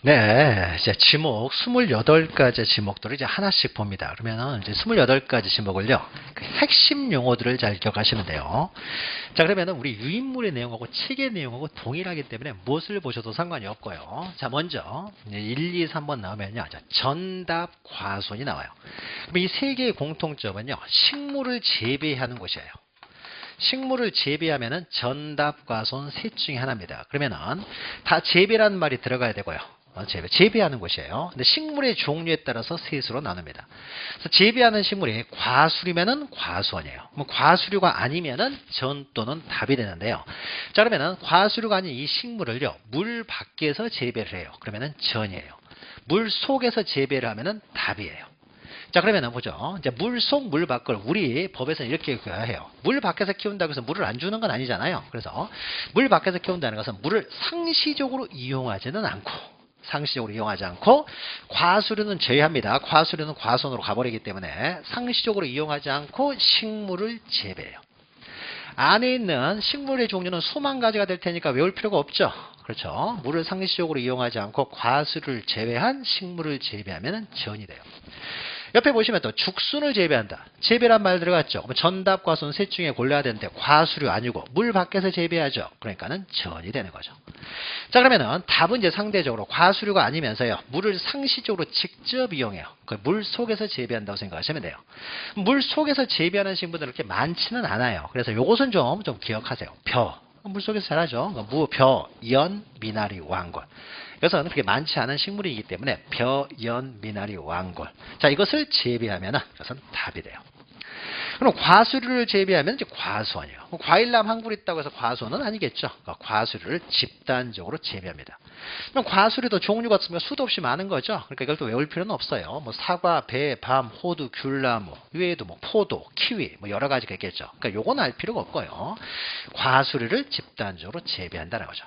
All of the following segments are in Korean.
네, 이제 지목 28가지 지목들을 이제 하나씩 봅니다. 그러면은 이제 28가지 지목을요, 그 핵심 용어들을 잘 기억하시면 돼요. 자, 그러면은 우리 유인물의 내용하고 책의 내용하고 동일하기 때문에 무엇을 보셔도 상관이 없고요. 자, 먼저 이제 1, 2, 3번 나오면요, 자, 전답, 과손이 나와요. 그럼 이 세 개의 공통점은요, 식물을 재배하는 곳이에요. 식물을 재배하면은 전답, 과손 셋 중에 하나입니다. 그러면은 다 재배라는 말이 들어가야 되고요. 재배하는 곳이에요. 근데 식물의 종류에 따라서 셋으로 나눕니다. 그래서 재배하는 식물이 과수류면은 과수원이에요. 뭐 과수류가 아니면은 전 또는 답이 되는데요. 자, 그러면은 과수류가 아닌 이 식물을요, 물 밖에서 재배를 해요. 그러면은 전이에요. 물 속에서 재배를 하면은 답이에요. 자, 그러면 보죠. 이제 물 속, 물 밖을 우리 법에서는 이렇게 해요. 물 밖에서 키운다고 해서 물을 안 주는 건 아니잖아요. 그래서 물 밖에서 키운다는 것은 물을 상시적으로 이용하지는 않고, 상시적으로 이용하지 않고, 과수류는 제외합니다. 과수류는 과손으로 가버리기 때문에 상시적으로 이용하지 않고 식물을 재배해요. 안에 있는 식물의 종류는 수만 가지가 될 테니까 외울 필요가 없죠. 그렇죠. 물을 상시적으로 이용하지 않고 과수를 제외한 식물을 재배하면 전이 돼요. 옆에 보시면 또 죽순을 재배한다. 재배란 말 들어갔죠. 전답, 과손 셋 중에 골라야 되는데 과수류 아니고 물 밖에서 재배하죠. 그러니까는 전이 되는 거죠. 자, 그러면은 답은 이제 상대적으로 과수류가 아니면서요, 물을 상시적으로 직접 이용해요. 그 물 속에서 재배한다고 생각하시면 돼요. 물 속에서 재배하는 식물들은 그렇게 많지는 않아요. 그래서 요것은 좀 기억하세요. 벼. 물속에서 자라죠. 무, 벼, 연, 미나리, 왕골. 이것은 그렇게 많지 않은 식물이기 때문에 벼, 연, 미나리, 왕골. 자, 이것을 재배하면 이것은 답이 돼요. 그럼 과수류를 재배하면 이제 과수원이에요. 과일나무 한 그루 있다고 해서 과수원은 아니겠죠. 과수류를 집단적으로 재배합니다. 그럼 과수류도 종류가 없으면 수도 없이 많은 거죠. 그러니까 이걸 또 외울 필요는 없어요. 뭐 사과, 배, 밤, 호두, 귤나무, 이외에도 뭐 포도, 키위, 뭐 여러 가지가 있겠죠. 그러니까 요건 알 필요가 없고요. 과수류를 집단적으로 재배한다는 거죠.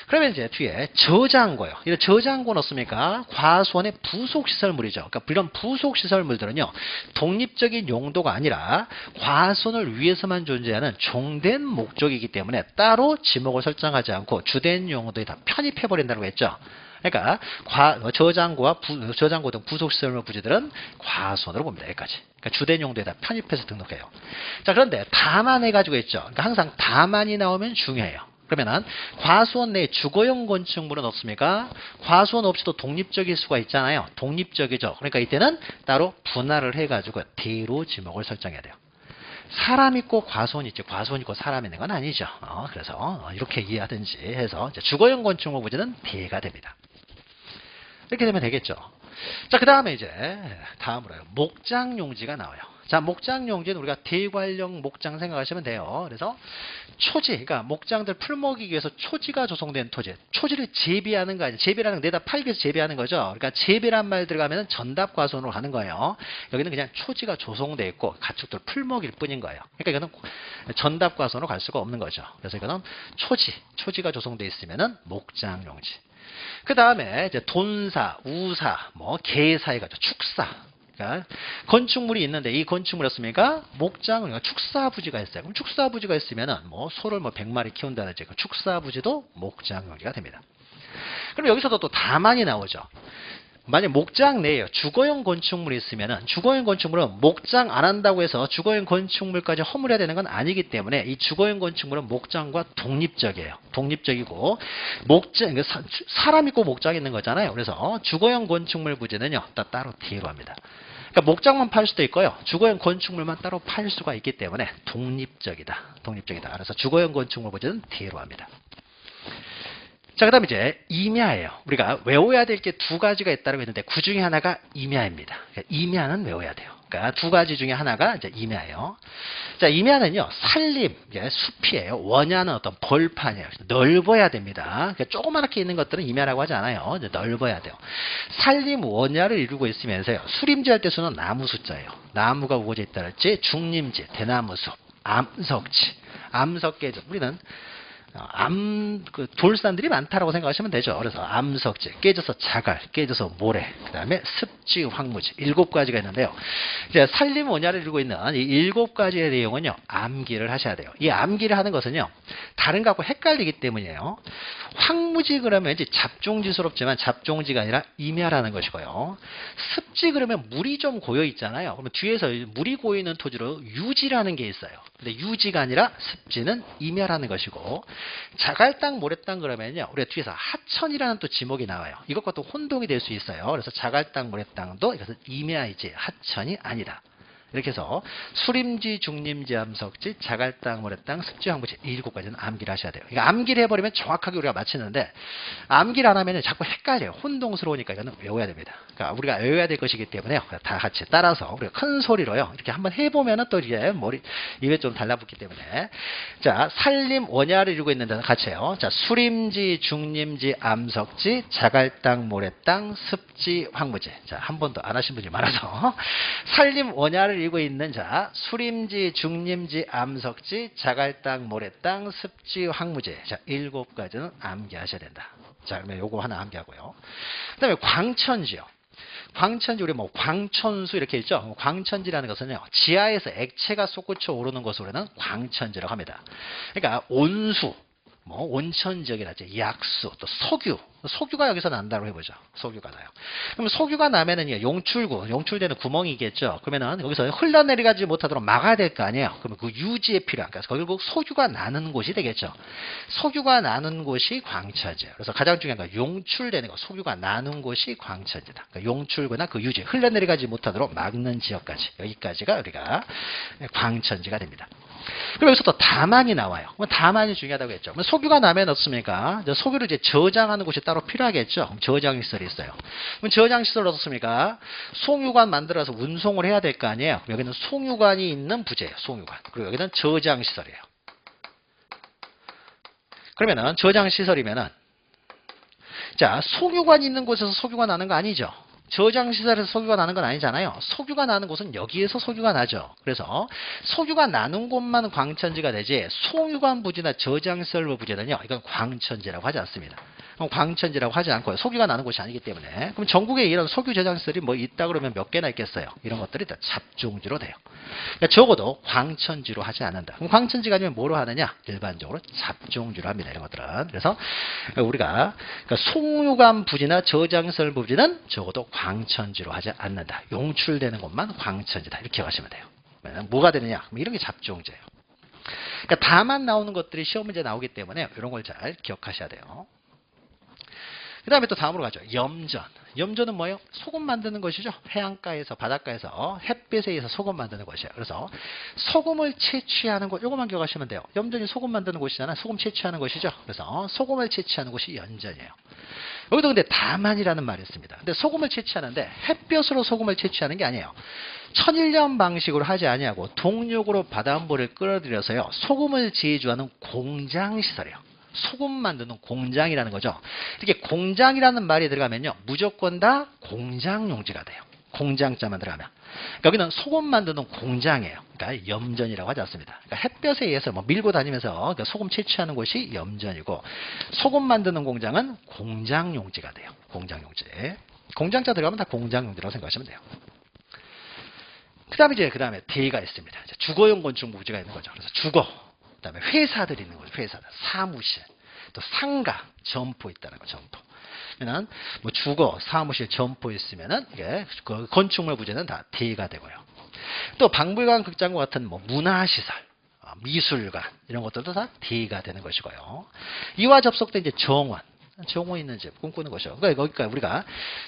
그러면 이제 뒤에 저장고요. 이 저장고는 어떻습니까? 과수원의 부속시설물이죠. 그러니까 이런 부속시설물들은요, 독립적인 용도가 아니라 과수원을 위해서만 존재하는 종된 목적이기 때문에 따로 지목을 설정하지 않고 주된 용도에 다 편입해버린다고 했죠. 그러니까 저장고 등 부속시설물 부지들은 과수원으로 봅니다. 여기까지. 그러니까 주된 용도에다 편입해서 등록해요. 자, 그런데 다만 해가지고 있죠. 그러니까 항상 다만이 나오면 중요해요. 그러면은 과수원 내에 주거용 건축물은 없습니까? 과수원 없이도 독립적일 수가 있잖아요. 독립적이죠. 그러니까 이때는 따로 분할을 해가지고 대로 지목을 설정해야 돼요. 사람 있고 과수원 있지, 과수원 있고 사람 있는 건 아니죠. 그래서 이렇게 이해하든지 해서 주거용 건축물 부지는 대가 됩니다. 이렇게 되면 되겠죠. 자, 그 다음에 이제 다음으로요, 목장용지가 나와요. 자, 목장용지는 우리가 대관령 목장 생각하시면 돼요. 그래서 초지, 그러니까 목장들 풀 먹이기 위해서 초지가 조성된 토지. 초지를 재배하는 거 아니에요. 재배라는 거 내다 팔기 위해서 재배하는 거죠. 그러니까 재배란 말 들어가면 전답과손으로 가는 거예요. 여기는 그냥 초지가 조성돼 있고 가축들 풀 먹일 뿐인 거예요. 그러니까 이거는 전답과손으로 갈 수가 없는 거죠. 그래서 이거는 초지가 조성돼 있으면은 목장용지. 그 다음에 이제 돈사, 우사, 뭐 개사 해가지고 축사. 그러니까 건축물이 있는데 이 건축물이었습니까? 목장은 그러니까 축사부지가 있어요. 그럼 축사부지가 있으면은 뭐 소를 뭐 100마리 키운다든지 그 축사부지도 목장용지가 됩니다. 그럼 여기서도 또 다만이 나오죠. 만약 목장 내에요, 주거용 건축물이 있으면은 주거용 건축물은 목장 안 한다고 해서 주거용 건축물까지 허물어야 되는 건 아니기 때문에 이 주거용 건축물은 목장과 독립적이에요. 독립적이고 목장 사람 있고 목장 있는 거잖아요. 그래서 주거용 건축물 부지는요, 따로 대로 합니다. 그러니까 목장만 팔 수도 있고요, 주거용 건축물만 따로 팔 수가 있기 때문에 독립적이다. 그래서 주거용 건축물 부지는 대로 합니다. 자, 그 다음에 이제 임야예요. 우리가 외워야 될 게 두 가지가 있다고 했는데 그 중에 하나가 임야입니다. 그러니까 임야는 외워야 돼요. 그러니까 두 가지 중에 하나가 이제 임야예요. 자, 임야는요, 산림, 숲이에요. 원야는 어떤 벌판이에요. 넓어야 됩니다. 그러니까 조그맣게 있는 것들은 임야라고 하지 않아요. 이제 넓어야 돼요. 산림 원야를 이루고 있으면서요, 수림지 할 때 수는 나무 숫자예요. 나무가 우거져 있다 할지, 중림지, 대나무숲, 암석지, 암석계죠. 우리는 돌산들이 많다라고 생각하시면 되죠. 그래서 암석지, 깨져서 자갈, 깨져서 모래, 그 다음에 습지, 황무지 7가지가 있는데요. 이제 산림 원야를 이루고 있는 이 7가지의 내용은요, 암기를 하셔야 돼요. 이 암기를 하는 것은요, 다른 것하고 헷갈리기 때문이에요. 황무지 그러면 이제 잡종지스럽지만 잡종지가 아니라 임야라는 것이고요. 습지 그러면 물이 좀 고여 있잖아요. 그러면 뒤에서 물이 고여 있는 토지로 유지라는 게 있어요. 근데 유지가 아니라 습지는 임야라는 것이고, 자갈 땅, 모래 땅 그러면요, 우리가 뒤에서 하천이라는 또 지목이 나와요. 이것과 또 혼동이 될 수 있어요. 그래서 자갈 땅, 모래 땅도 이것은 임야이지 하천이 아니다. 이렇게 해서 수림지, 중림지, 암석지, 자갈 땅, 모래 땅, 습지, 황무지 7가지는 암기를 하셔야 돼요. 그러니까 암기를 해버리면 정확하게 우리가 맞히는데, 암기를 안 하면 자꾸 헷갈려요. 혼동스러우니까 이거는 외워야 됩니다. 그러니까 우리가 외워야 될 것이기 때문에요. 다 같이 따라서 우리가 큰 소리로요, 이렇게 한번 해보면은 또 이게 입에 좀 달라붙기 때문에. 자, 산림 원야를 이루고 있는 데는 같이 해요. 자, 수림지, 중림지, 암석지, 자갈 땅, 모래 땅, 습지, 황무지. 자, 한 번도 안 하신 분이 많아서 산림 원야를 이루고 있는 자, 수림지, 중림지, 암석지, 자갈 땅, 모래 땅, 습지, 황무지. 자, 7가지는 암기하셔야 된다. 자, 그러면 요거 하나 암기하고요. 그 다음에 광천지요. 광천지, 우리 광천수 이렇게 있죠. 광천지라는 것은요, 지하에서 액체가 솟구쳐 오르는 것을 우리는 광천지라고 합니다. 그러니까 온수, 온천 지역이라든지 약수, 또 석유가 여기서 난다고 해보죠. 석유가 나요. 그럼 석유가 나면은요, 용출되는 구멍이겠죠. 그러면은 여기서 흘러내려가지 못하도록 막아야 될 거 아니에요. 그러면 그 유지에 필요한, 그러니까 결국 석유가 나는 곳이 되겠죠. 석유가 나는 곳이 광천지예요. 그래서 가장 중요한 건 용출되는 거, 석유가 나는 곳이 광천지다. 그러니까 용출구나 그 유지, 흘러내려가지 못하도록 막는 지역까지, 여기까지가 우리가 광천지가 됩니다. 그럼 여기서 또 다만이 나와요. 다만이 중요하다고 했죠. 석유가 나면 어떻습니까? 석유를 이제 저장하는 곳이 따로 필요하겠죠. 저장시설이 있어요. 그럼 저장시설 어떻습니까? 송유관 만들어서 운송을 해야 될 거 아니에요. 그럼 여기는 송유관이 있는 부재예요. 송유관. 그리고 여기는 저장시설이에요. 그러면은 저장시설이면은, 자, 송유관이 있는 곳에서 석유가 나는 거 아니죠. 저장시설에서 석유가 나는 건 아니잖아요. 석유가 나는 곳은 여기에서 석유가 나죠. 그래서 석유가 나는 곳만 광천지가 되지, 송유관 부지나 저장시설 부지는요, 이건 광천지라고 하지 않습니다. 광천지라고 하지 않고요, 석유가 나는 곳이 아니기 때문에. 그럼 전국에 이런 석유 저장시설이 있다 그러면 몇 개나 있겠어요? 이런 것들이 다 잡종지로 돼요. 그러니까 적어도 광천지로 하지 않는다. 그럼 광천지가 아니면 뭐로 하느냐? 일반적으로 잡종지로 합니다. 이런 것들은. 그래서 우리가 송유관 부지나 저장시설 부지는 적어도 광천지로 하지 않는다. 용출되는 곳만 광천지다. 이렇게 기억하시면 돼요. 뭐가 되느냐? 이런 게 잡종지예요. 그러니까 다만 나오는 것들이 시험 문제 나오기 때문에 이런 걸 잘 기억하셔야 돼요. 그 다음에 또 다음으로 가죠. 염전. 염전은 뭐예요? 소금 만드는 것이죠. 해안가에서, 바닷가에서, 햇빛에 의해서 소금 만드는 것이에요. 그래서 소금을 채취하는 곳, 요것만 기억하시면 돼요. 염전이 소금 만드는 곳이잖아요. 소금 채취하는 것이죠. 그래서 소금을 채취하는 곳이 염전이에요. 여기도 근데 다만이라는 말이 있습니다. 근데 소금을 채취하는데 햇볕으로 소금을 채취하는 게 아니에요. 천일염 방식으로 하지 아니하고 동력으로 바닷물을 끌어들여서요, 소금을 제조하는 공장시설이에요. 소금 만드는 공장이라는 거죠. 이렇게 공장이라는 말이 들어가면요, 무조건 다 공장 용지가 돼요. 공장자만 들어가면. 그러니까 여기는 소금 만드는 공장이에요. 그러니까 염전이라고 하지 않습니다. 그러니까 햇볕에 의해서 밀고 다니면서 그러니까 소금 채취하는 곳이 염전이고, 소금 만드는 공장은 공장 용지가 돼요. 공장 용지. 공장자 들어가면 다 공장 용지라고 생각하시면 돼요. 그 다음에 대가 있습니다. 주거용 건축 부지가 있는 거죠. 그래서 주거. 그 다음에 회사들이 있는 거죠. 회사들. 사무실. 또 상가. 점포 있다는 거. 점포. 그러면 주거, 사무실, 점포 있으면은 이게 그 건축물 부지는 다 대가 되고요. 또 박물관, 극장과 같은 문화시설, 미술관 이런 것들도 다 대가 되는 것이고요. 이와 접속된 이제 정원 있는 집 꿈꾸는 것이요. 그러니까 우리가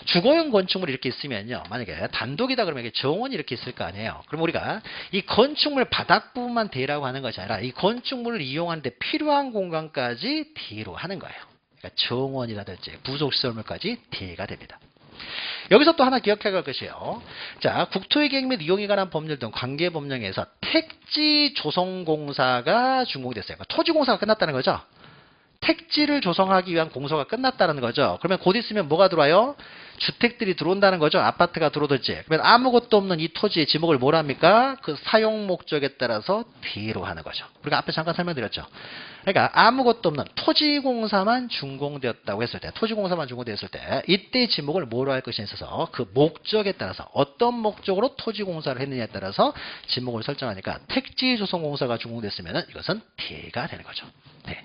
주거용 건축물이 이렇게 있으면요, 만약에 단독이다 그러면 이게 정원이 이렇게 있을 거 아니에요. 그럼 우리가 이 건축물 바닥 부분만 대라고 하는 것이 아니라 이 건축물을 이용하는데 필요한 공간까지 대로 하는 거예요. 그러니까 정원이라든지 부속시설물까지 대가 됩니다. 여기서 또 하나 기억해야 할 것이에요. 자, 국토의 계획 및 이용에 관한 법률 등 관계 법령에서 택지 조성공사가 준공이 됐어요. 그러니까 토지공사가 끝났다는 거죠. 택지를 조성하기 위한 공사가 끝났다는 거죠. 그러면 곧 있으면 뭐가 들어와요? 주택들이 들어온다는 거죠. 아파트가 들어오든지. 그러면 아무것도 없는 이 토지의 지목을 뭐라 합니까? 그 사용 목적에 따라서 D로 하는 거죠. 우리가 앞에 잠깐 설명드렸죠. 그러니까 아무것도 없는 토지공사만 준공되었다고 했을 때, 토지공사만 준공되었을 때 이때 지목을 뭐로 할 것에 있어서 그 목적에 따라서 어떤 목적으로 토지공사를 했느냐에 따라서 지목을 설정하니까 택지조성공사가 준공됐으면 이것은 D가 되는 거죠. 네.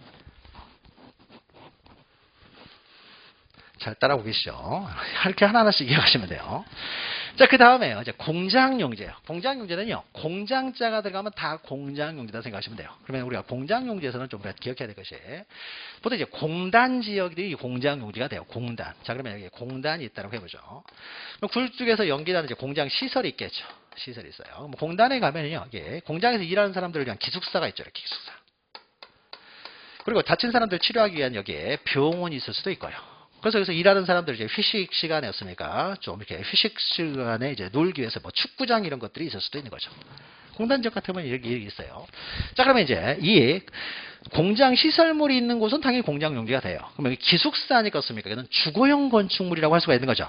잘 따라오고 계시죠? 이렇게 하나하나씩 이해하시면 돼요. 자, 그 다음에요. 이제 공장용지예요. 공장용지는요, 공장자가 들어가면 다 공장용지다 생각하시면 돼요. 그러면 우리가 공장용지에서는 좀 우리가 기억해야 될 것이, 보통 이제 공단 지역들이 공장용지가 돼요. 공단. 자, 그러면 여기 공단이 있다고 해보죠. 그럼 굴뚝에서 연기하는 이제 공장 시설이 있겠죠. 시설이 있어요. 뭐 공단에 가면요, 이게 공장에서 일하는 사람들을 위한 기숙사가 있죠. 이렇게 기숙사. 그리고 다친 사람들 치료하기 위한 여기에 병원이 있을 수도 있고요. 그래서 여기서 일하는 사람들 이제 휴식 시간이었으니까 좀 이렇게 휴식 시간에 이제 놀기 위해서 뭐 축구장 이런 것들이 있을 수도 있는 거죠. 공단 지역 같으면 이렇게 있어요. 자, 그러면 이제 이 공장 시설물이 있는 곳은 당연히 공장 용지가 돼요. 그러면 기숙사니까 어떻습니까? 이거는 주거용 건축물이라고 할 수가 있는 거죠.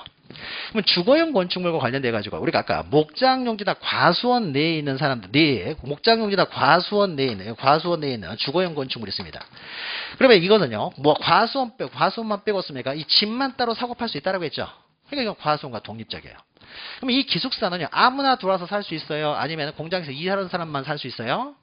그러면 주거용 건축물과 관련돼 가지고 우리가 아까 목장 용지나 과수원 내에 있는 사람들, 목장 용지나 과수원 내에 있는 주거용 건축물이 있습니다. 그러면 이거는요, 뭐 과수원만 빼고 습니까? 이 집만 따로 사고 팔 수 있다라고 했죠. 그러니까 이건 과수원과 독립적이에요. 그럼 이 기숙사는요, 아무나 들어와서 살 수 있어요? 아니면 공장에서 일하는 사람만 살 수 있어요?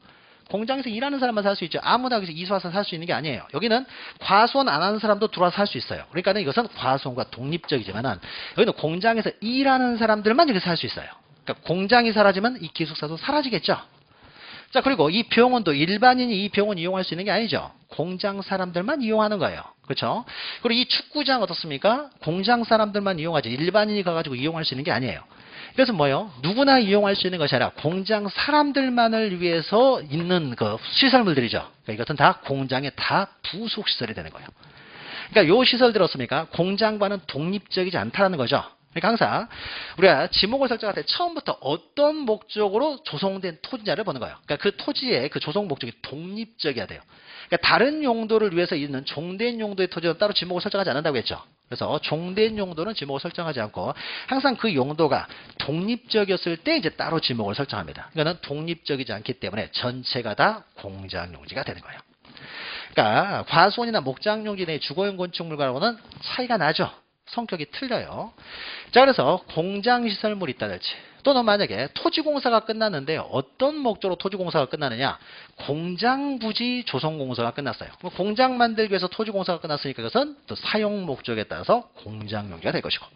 공장에서 일하는 사람만 살 수 있죠. 아무나 여기서 이사 와서 살 수 있는 게 아니에요. 여기는 과수원 안 하는 사람도 들어와서 살 수 있어요. 그러니까 이것은 과수원과 독립적이지만은 여기는 공장에서 일하는 사람들만 여기서 살 수 있어요. 그러니까 공장이 사라지면 이 기숙사도 사라지겠죠. 자, 그리고 이 병원도 일반인이 이 병원 이용할 수 있는 게 아니죠. 공장 사람들만 이용하는 거예요. 그렇죠? 그리고 이 축구장 어떻습니까? 공장 사람들만 이용하지 일반인이 가가지고 이용할 수 있는 게 아니에요. 그래서 뭐요? 누구나 이용할 수 있는 것이 아니라 공장 사람들만을 위해서 있는 그 시설물들이죠. 그러니까 이것은 다 공장의 다 부속 시설이 되는 거예요. 그러니까 요 시설들 어떻습니까? 공장과는 독립적이지 않다는 거죠. 그러니까 항상 우리가 지목을 설정할 때 처음부터 어떤 목적으로 조성된 토지냐를 보는 거예요. 그러니까 그 토지의 그 조성 목적이 독립적이어야 돼요. 그러니까 다른 용도를 위해서 있는 종된 용도의 토지는 따로 지목을 설정하지 않는다고 했죠. 그래서 종된 용도는 지목을 설정하지 않고 항상 그 용도가 독립적이었을 때 이제 따로 지목을 설정합니다. 이거는 독립적이지 않기 때문에 전체가 다 공장용지가 되는 거예요. 그러니까 과수원이나 목장용지 내 주거용 건축물과는 차이가 나죠. 성격이 틀려요. 자, 그래서 공장시설물이 있다든지 또는 만약에 토지공사가 끝났는데 어떤 목적으로 토지공사가 끝나느냐? 공장부지 조성공사가 끝났어요. 공장 만들기 위해서 토지공사가 끝났으니까 그것은 또 사용 목적에 따라서 공장용지가 될 것이고,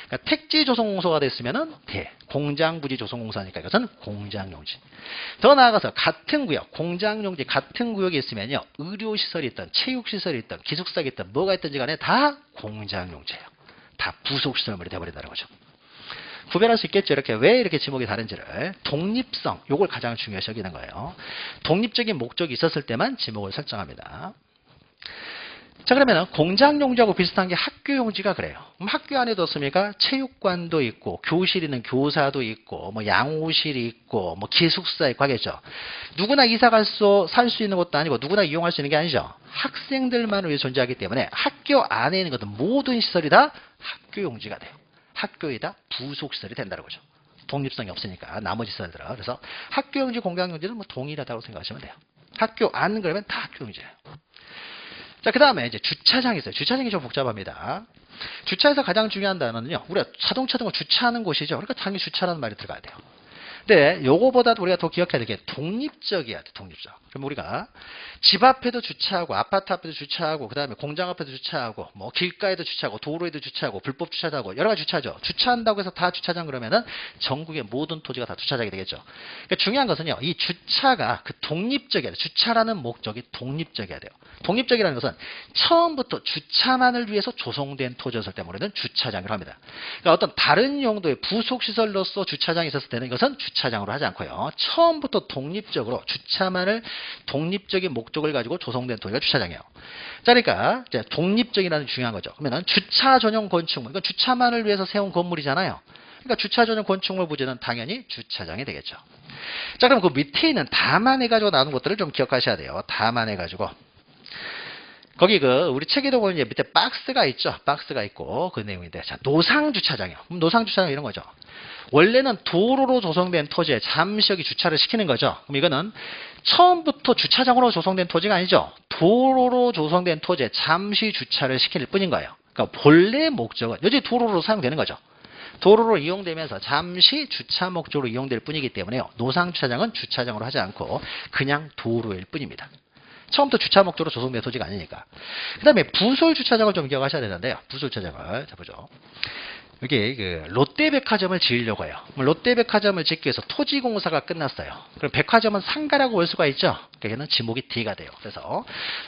그러니까 택지조성공사가 됐으면은 공장부지 조성공사니까 이것은 공장용지. 더 나아가서 같은 구역, 공장용지 같은 구역에 있으면요, 의료시설이 있든 체육시설이 있든 기숙사가 있든 뭐가 있든지 간에 다 공장용지예요. 다 부속시설물이 되어버린다는 거죠. 구별할 수 있겠죠. 이렇게 왜 이렇게 지목이 다른지를. 독립성, 요걸 가장 중요시 여기는 거예요. 독립적인 목적이 있었을 때만 지목을 설정합니다. 자, 그러면 공장용지하고 비슷한 게 학교용지가 그래요. 그럼 학교 안에도 없습니까? 체육관도 있고, 교실 있는 교사도 있고, 뭐 양호실이 있고, 뭐 기숙사 있고 하겠죠. 누구나 이사 살 수 있는 것도 아니고, 누구나 이용할 수 있는 게 아니죠. 학생들만을 위해 존재하기 때문에 학교 안에 있는 것은 모든 시설이 다 학교용지가 돼요. 학교에 다 부속시설이 된다는 거죠. 독립성이 없으니까 나머지 시설들은. 그래서 학교용지, 공장용지는 뭐 동일하다고 생각하시면 돼요. 학교 안 그러면 다 학교용지예요. 자, 그 다음에 이제 주차장이 있어요. 주차장이 좀 복잡합니다. 주차에서 가장 중요한 단어는요, 우리가 자동차 등을 주차하는 곳이죠. 그러니까 당연히 주차라는 말이 들어가야 돼요. 근데 요거보다도 우리가 더 기억해야 될 게 독립적이야 돼. 독립적. 그럼 우리가 집 앞에도 주차하고 아파트 앞에도 주차하고 그다음에 공장 앞에도 주차하고 뭐 길가에도 주차하고 도로에도 주차하고 불법 주차도 하고 여러 가지 주차죠. 주차한다고 해서 다 주차장 그러면은 전국의 모든 토지가 다 주차장이 되겠죠. 그러니까 중요한 것은요, 이 주차가 그 독립적이야 돼. 주차라는 목적이 독립적이어야 돼요. 독립적이라는 것은 처음부터 주차만을 위해서 조성된 토지였을 때 우리는 주차장이라고 합니다. 그러니까 어떤 다른 용도의 부속시설로서 주차장이 있었을 때는 이것은 주차장으로 하지 않고요, 처음부터 독립적으로 주차만을 독립적인 목적을 가지고 조성된 토지가 주차장이에요. 자, 그러니까 이제 독립적이라는 게 중요한 거죠. 그러면 주차 전용 건축물, 이건 주차만을 위해서 세운 건물이잖아요. 그러니까 주차 전용 건축물 부지는 당연히 주차장이 되겠죠. 자, 그럼 그 밑에 있는 다만 해가지고 나눈 것들을 좀 기억하셔야 돼요. 다만 해가지고. 거기 우리 책에도 보면 이제 밑에 박스가 있죠. 박스가 있고 그 내용인데, 자, 노상주차장이요. 그럼 노상주차장 이런 거죠. 원래는 도로로 조성된 토지에 잠시 여기 주차를 시키는 거죠. 그럼 이거는 처음부터 주차장으로 조성된 토지가 아니죠. 도로로 조성된 토지에 잠시 주차를 시킬 뿐인 거예요. 그러니까 본래 목적은 여전히 도로로 사용되는 거죠. 도로로 이용되면서 잠시 주차 목적으로 이용될 뿐이기 때문에요. 노상주차장은 주차장으로 하지 않고 그냥 도로일 뿐입니다. 처음부터 주차 목적으로 조성된 토지가 아니니까. 그 다음에 부설주차장을 좀 기억하셔야 되는데요. 부설주차장을 자 보죠. 여기 롯데백화점을 지으려고 해요. 롯데백화점을 짓기 위해서 토지공사가 끝났어요. 그럼 백화점은 상가라고 볼 수가 있죠. 여기는 지목이 D가 돼요. 그래서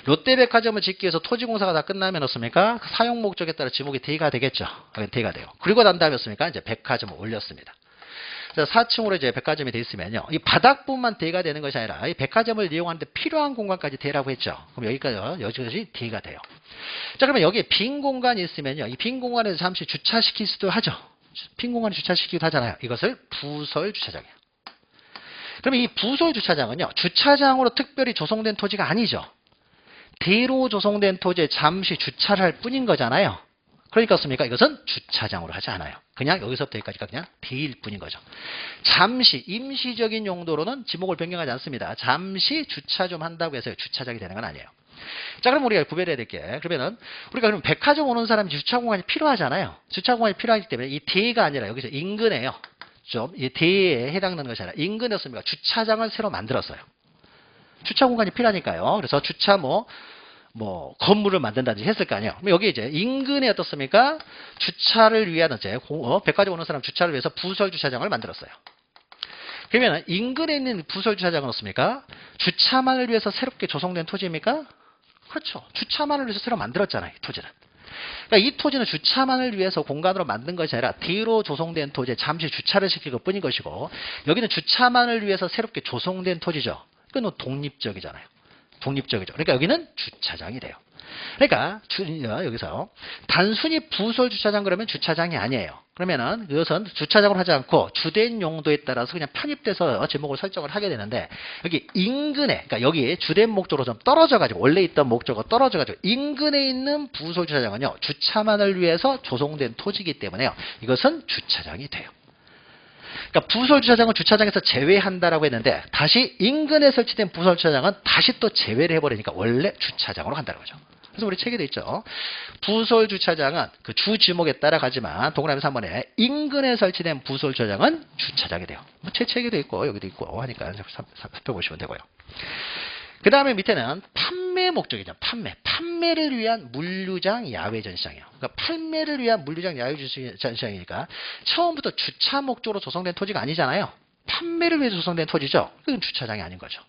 롯데백화점을 짓기 위해서 토지공사가 다 끝나면 어떻습니까? 사용 목적에 따라 지목이 D가 되겠죠. 여기 D가 돼요. 그리고 난 다음에 어떻습니까? 이제 백화점을 올렸습니다. 4층으로 이제 백화점이 돼 있으면요. 이 바닥부분만 D가 되는 것이 아니라 이 백화점을 이용하는데 필요한 공간까지 D라고 했죠. 그럼 여기까지 D가 돼요. 자, 그러면 여기에 빈 공간이 있으면요. 이 빈 공간에서 잠시 주차시킬 수도 하죠. 빈 공간에 주차시키기도 하잖아요. 이것을 부설 주차장이에요. 그러면 이 부설 주차장은요. 주차장으로 특별히 조성된 토지가 아니죠. D로 조성된 토지에 잠시 주차를 할 뿐인 거잖아요. 그러니까 어떻습니까? 이것은 주차장으로 하지 않아요. 그냥 여기서부터 여기까지가 그냥 D일 뿐인 거죠. 잠시 임시적인 용도로는 지목을 변경하지 않습니다. 잠시 주차 좀 한다고 해서 주차장이 되는 건 아니에요. 자, 그럼 우리가 구별해야 될 게, 그러면은 우리가 그럼 백화점 오는 사람이 주차 공간이 필요하잖아요. 주차 공간이 필요하기 때문에 이 D가 아니라 여기서 인근에요. 좀 이 D에 해당되는 것이 아니라 인근이었습니까? 주차장을 새로 만들었어요. 주차 공간이 필요하니까요. 그래서 주차 건물을 만든다든지 했을 거 아니에요. 그럼 여기 이제 인근에 어떻습니까? 주차를 위한 이제 백화점 오는 사람 주차를 위해서 부설 주차장을 만들었어요. 그러면 인근에 있는 부설 주차장은 어떻습니까? 주차만을 위해서 새롭게 조성된 토지입니까? 그렇죠. 주차만을 위해서 새로 만들었잖아요. 이 토지는. 그러니까 이 토지는 주차만을 위해서 공간으로 만든 것이 아니라 D로 조성된 토지에 잠시 주차를 시킬 것 뿐인 것이고, 여기는 주차만을 위해서 새롭게 조성된 토지죠. 이건 독립적이잖아요. 독립적이죠. 그러니까 여기는 주차장이 돼요. 그러니까 여기서 단순히 부설 주차장 그러면 주차장이 아니에요. 그러면은 이것은 주차장으로 하지 않고 주된 용도에 따라서 그냥 편입돼서 제목을 설정을 하게 되는데, 여기 인근에, 그러니까 여기 주된 목적으로 좀 떨어져 가지고 원래 있던 목적으로 떨어져 가지고 인근에 있는 부설 주차장은요, 주차만을 위해서 조성된 토지이기 때문에요. 이것은 주차장이 돼요. 그러니까 부설 주차장은 주차장에서 제외한다라고 했는데, 다시 인근에 설치된 부설 주차장은 다시 또 제외를 해버리니까 원래 주차장으로 간다는 거죠. 그래서 우리 책에도 있죠. 부설 주차장은 그 주 지목에 따라가지만 동그라미 3번에 인근에 설치된 부설 주차장은 주차장이 돼요. 제 책에도 있고 여기도 있고 하니까 살펴보시면 되고요. 그 다음에 밑에는 판매 목적이죠. 판매를 위한 물류장 야외 전시장이에요. 그러니까 판매를 위한 물류장 야외 전시장이니까 처음부터 주차 목적으로 조성된 토지가 아니잖아요. 판매를 위해서 조성된 토지죠. 그건 주차장이 아닌 거죠.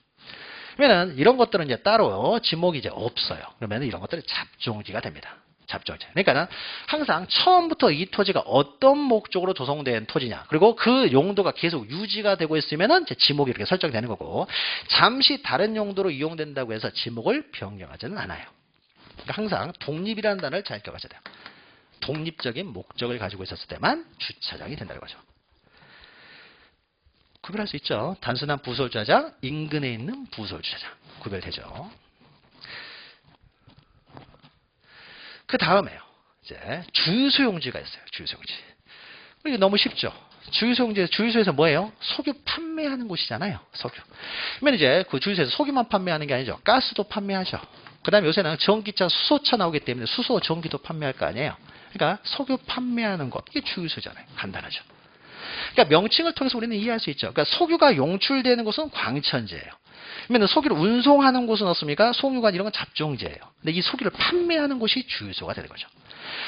그러면은 이런 것들은 이제 따로 지목이 이제 없어요. 그러면 이런 것들은 잡종지가 됩니다. 잡종지. 그러니까는 항상 처음부터 이 토지가 어떤 목적으로 조성된 토지냐, 그리고 그 용도가 계속 유지가 되고 있으면은 이제 지목이 이렇게 설정되는 거고, 잠시 다른 용도로 이용된다고 해서 지목을 변경하지는 않아요. 그러니까 항상 독립이라는 단어를 잘 기억하셔야 돼요. 독립적인 목적을 가지고 있었을 때만 주차장이 된다는 거죠. 구별할 수 있죠. 단순한 부설 주차장, 인근에 있는 부설 주차장 구별되죠. 그 다음에요. 이제 주유소용지가 있어요. 주유소용지. 이게 너무 쉽죠. 주유소에서 뭐예요? 석유 판매하는 곳이잖아요. 석유. 그러면 이제 그 주유소에서 석유만 판매하는 게 아니죠. 가스도 판매하죠. 그 다음에 요새는 전기차, 수소차 나오기 때문에 수소, 전기도 판매할 거 아니에요. 그러니까 석유 판매하는 것, 이게 주유소잖아요. 간단하죠. 그러니까 명칭을 통해서 우리는 이해할 수 있죠. 그러니까 석유가 용출되는 곳은 광천지예요. 그러면 석유를 운송하는 곳은 어떻습니까? 송유관 이런 건 잡종지예요. 근데 이 석유를 판매하는 곳이 주유소가 되는 거죠.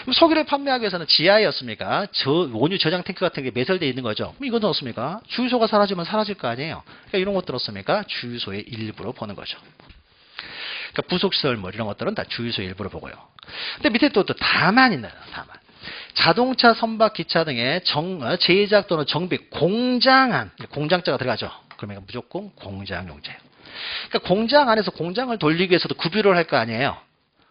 그럼 석유를 판매하기 위해서는 지하였습니까? 원유 저장 탱크 같은 게 매설되어 있는 거죠. 그럼 이건 어떻습니까? 주유소가 사라지면 사라질 거 아니에요. 그러니까 이런 것들 어떻습니까? 주유소의 일부로 보는 거죠. 그러니까 부속시설물 이런 것들은 다 주유소의 일부로 보고요. 근데 밑에 또 다만 있나요? 다만. 자동차, 선박, 기차 등의 제작 또는 정비, 공장안, 공장자가 들어가죠. 그러면 무조건 공장용지예요. 그러니까 공장 안에서 공장을 돌리기 위해서도 급유를 할 거 아니에요.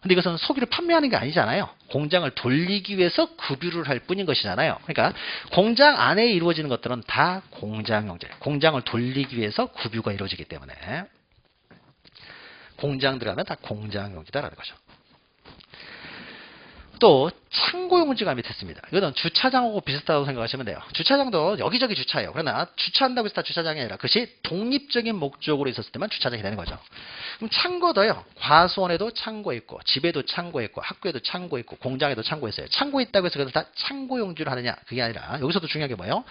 근데 이것은 석유를 판매하는 게 아니잖아요. 공장을 돌리기 위해서 급유를 할 뿐인 것이잖아요. 그러니까 공장 안에 이루어지는 것들은 다 공장용지예요. 공장을 돌리기 위해서 급유가 이루어지기 때문에 공장 들어가면 다 공장용지다라는 거죠. 또 창고용지가 밑에 있습니다. 이거는 주차장하고 비슷하다고 생각하시면 돼요. 주차장도 여기저기 주차해요. 그러나 주차한다고 해서 다 주차장이 아니라 그것이 독립적인 목적으로 있었을 때만 주차장이 되는 거죠. 그럼 창고도요. 과수원에도 창고 있고 집에도 창고 있고 학교에도 창고 있고 공장에도 창고 있어요. 창고 있다고 해서 그것을 다 창고용지로 하느냐 그게 아니라 여기서도 중요한 게 뭐예요?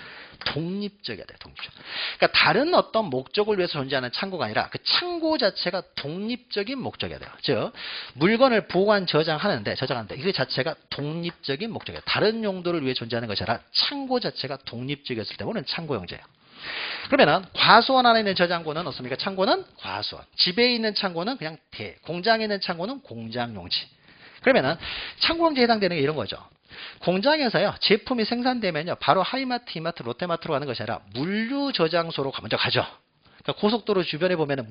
독립적이어야 돼요. 독립적. 그러니까 다른 어떤 목적을 위해서 존재하는 창고가 아니라 그 창고 자체가 독립적인 목적이어야 돼요. 즉 물건을 보관 저장하는데 그 자체가 독립적인 목적이에요. 다른 용도를 위해 존재하는 것이 아니라 창고 자체가 독립적이었을 때 보는 창고용지예요. 그러면은 과수원 안에 있는 저장고는 어떻습니까? 창고는 과수원. 집에 있는 창고는 그냥 공장에 있는 창고는 공장용지. 그러면은 창고용지에 해당되는 게 이런 거죠. 공장에서요 제품이 생산되면요 바로 하이마트, 이마트, 롯데마트로 가는 것이 아니라 물류 저장소로 먼저 가죠. 그러니까 고속도로 주변에 보면은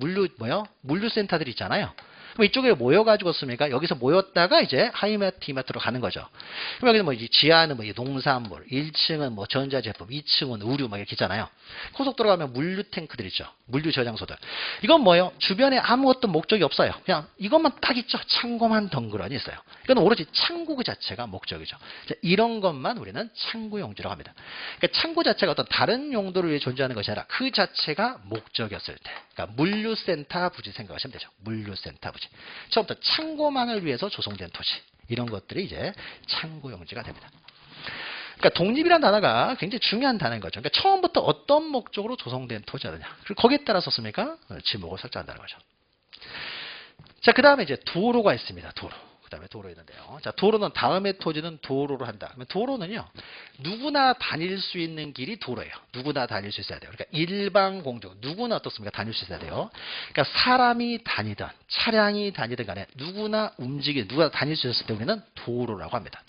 물류센터들이 있잖아요. 그럼 이쪽에 모여가지고 씁니까? 여기서 모였다가 이제 하이마트, 이마트로 가는 거죠. 그럼 여기는 뭐 지하는 뭐 농산물, 1층은 뭐 전자제품, 2층은 의류 막 이렇게 있잖아요. 고속도로 가면 물류 탱크들 있죠. 물류 저장소들. 이건 뭐예요? 주변에 아무것도 목적이 없어요. 그냥 이것만 딱 있죠. 창고만 덩그러니 있어요. 이건 오로지 창고 그 자체가 목적이죠. 자, 이런 것만 우리는 창고용지라고 합니다. 그러니까 창고 자체가 어떤 다른 용도를 위해 존재하는 것이 아니라 그 자체가 목적이었을 때. 그러니까 물류센터 부지 생각하시면 되죠. 물류센터 부지. 처음부터 창고만을 위해서 조성된 토지. 이런 것들이 이제 창고용지가 됩니다. 그러니까 독립이라는 단어가 굉장히 중요한 단어인 거죠. 그러니까 처음부터 어떤 목적으로 조성된 토지냐느냐. 그리고 거기에 따라서 씁니까? 지목을 설정한다는 거죠. 자, 그 다음에 이제 도로가 있습니다. 도로. 그 다음에 도로 있는데요. 자, 도로는 다음의 토지는 도로로 한다. 그러면 도로는요, 누구나 다닐 수 있는 길이 도로예요. 누구나 다닐 수 있어야 돼요. 그러니까 일반 공중, 누구나 어떻습니까? 다닐 수 있어야 돼요. 그러니까 사람이 다니든 차량이 다니든 간에 누구나 누가 다닐 수 있을 때 우리는 도로라고 합니다.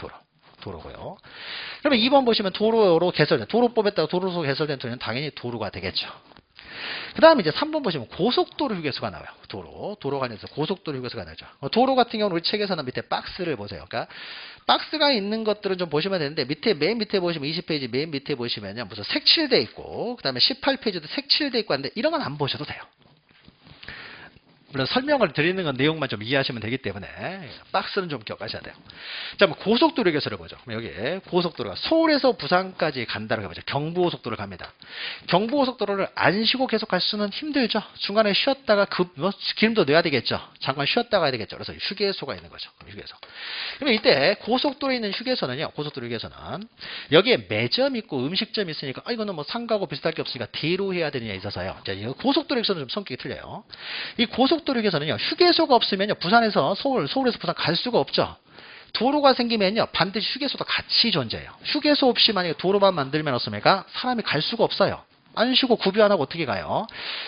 도로고요. 그러면 2번 보시면 도로로 개설된, 도로법에 따라 도로로 개설된 도로는 당연히 도로가 되겠죠. 그 다음에 이제 3번 보시면 고속도로 휴게소가 나와요. 도로 관련해서 고속도로 휴게소가 나죠. 도로 같은 경우는 우리 책에서는 밑에 박스를 보세요. 그러니까 박스가 있는 것들은 좀 보시면 되는데 맨 밑에 보시면 20페이지 맨 밑에 보시면요. 무슨 색칠돼 있고 그 다음에 18페이지도 색칠돼 있고 하는데 이런 건 안 보셔도 돼요. 물론 설명을 드리는 건 내용만 좀 이해하시면 되기 때문에 박스는 좀 기억하셔야 돼요. 자, 그럼 고속도로 휴게소를 보죠. 여기 고속도로가 서울에서 부산까지 간다고 해보죠. 경부고속도로를 갑니다. 경부고속도로를 안 쉬고 계속 갈 수는 힘들죠. 중간에 쉬었다가 기름도 넣어야 되겠죠. 잠깐 쉬었다 가야 되겠죠. 그래서 휴게소가 있는 거죠. 휴게소. 그러면 이때 고속도로에 있는 휴게소는요. 고속도로 휴게소는 여기에 매점 있고 음식점 있으니까 이거는 뭐 상가하고 비슷할 게 없으니까 대로 해야 되느냐 있어서요. 자, 고속도로 휴게소는 좀 성격이 틀려요. 이 고속도로 휴게소는요. 휴게소가 없으면요. 부산에서 서울에서 부산 갈 수가 없죠. 도로가 생기면요. 반드시 휴게소도 같이 존재해요. 휴게소 없이 만약에 도로만 만들면 어떻습니까? 사람이 갈 수가 없어요. 안 쉬고 구비 안 하고 어떻게 가요?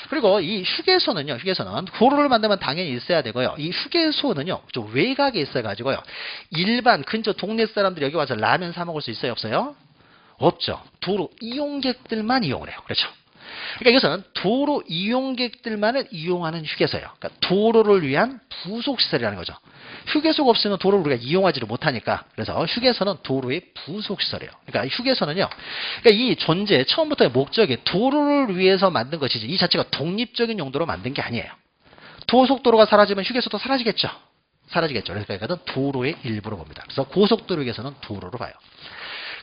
그리고 이 휴게소는 도로를 만들면 당연히 있어야 되고요. 이 휴게소는요. 좀 외곽에 있어가지고요. 일반 근처 동네 사람들이 여기 와서 라면 사 먹을 수 있어요? 없어요? 없죠. 도로 이용객들만 이용을 해요. 그렇죠? 그러니까 이것은 도로 이용객들만을 이용하는 휴게소예요. 그러니까 도로를 위한 부속시설이라는 거죠. 휴게소가 없으면 도로를 우리가 이용하지를 못하니까 그래서 휴게소는 도로의 부속시설이에요. 그러니까 휴게소는요. 그러니까 이 존재 처음부터의 목적이 도로를 위해서 만든 것이지 이 자체가 독립적인 용도로 만든 게 아니에요. 고속도로가 사라지면 휴게소도 사라지겠죠. 그래서 이것은 도로의 일부로 봅니다. 그래서 고속도로 휴게소는 도로로 봐요.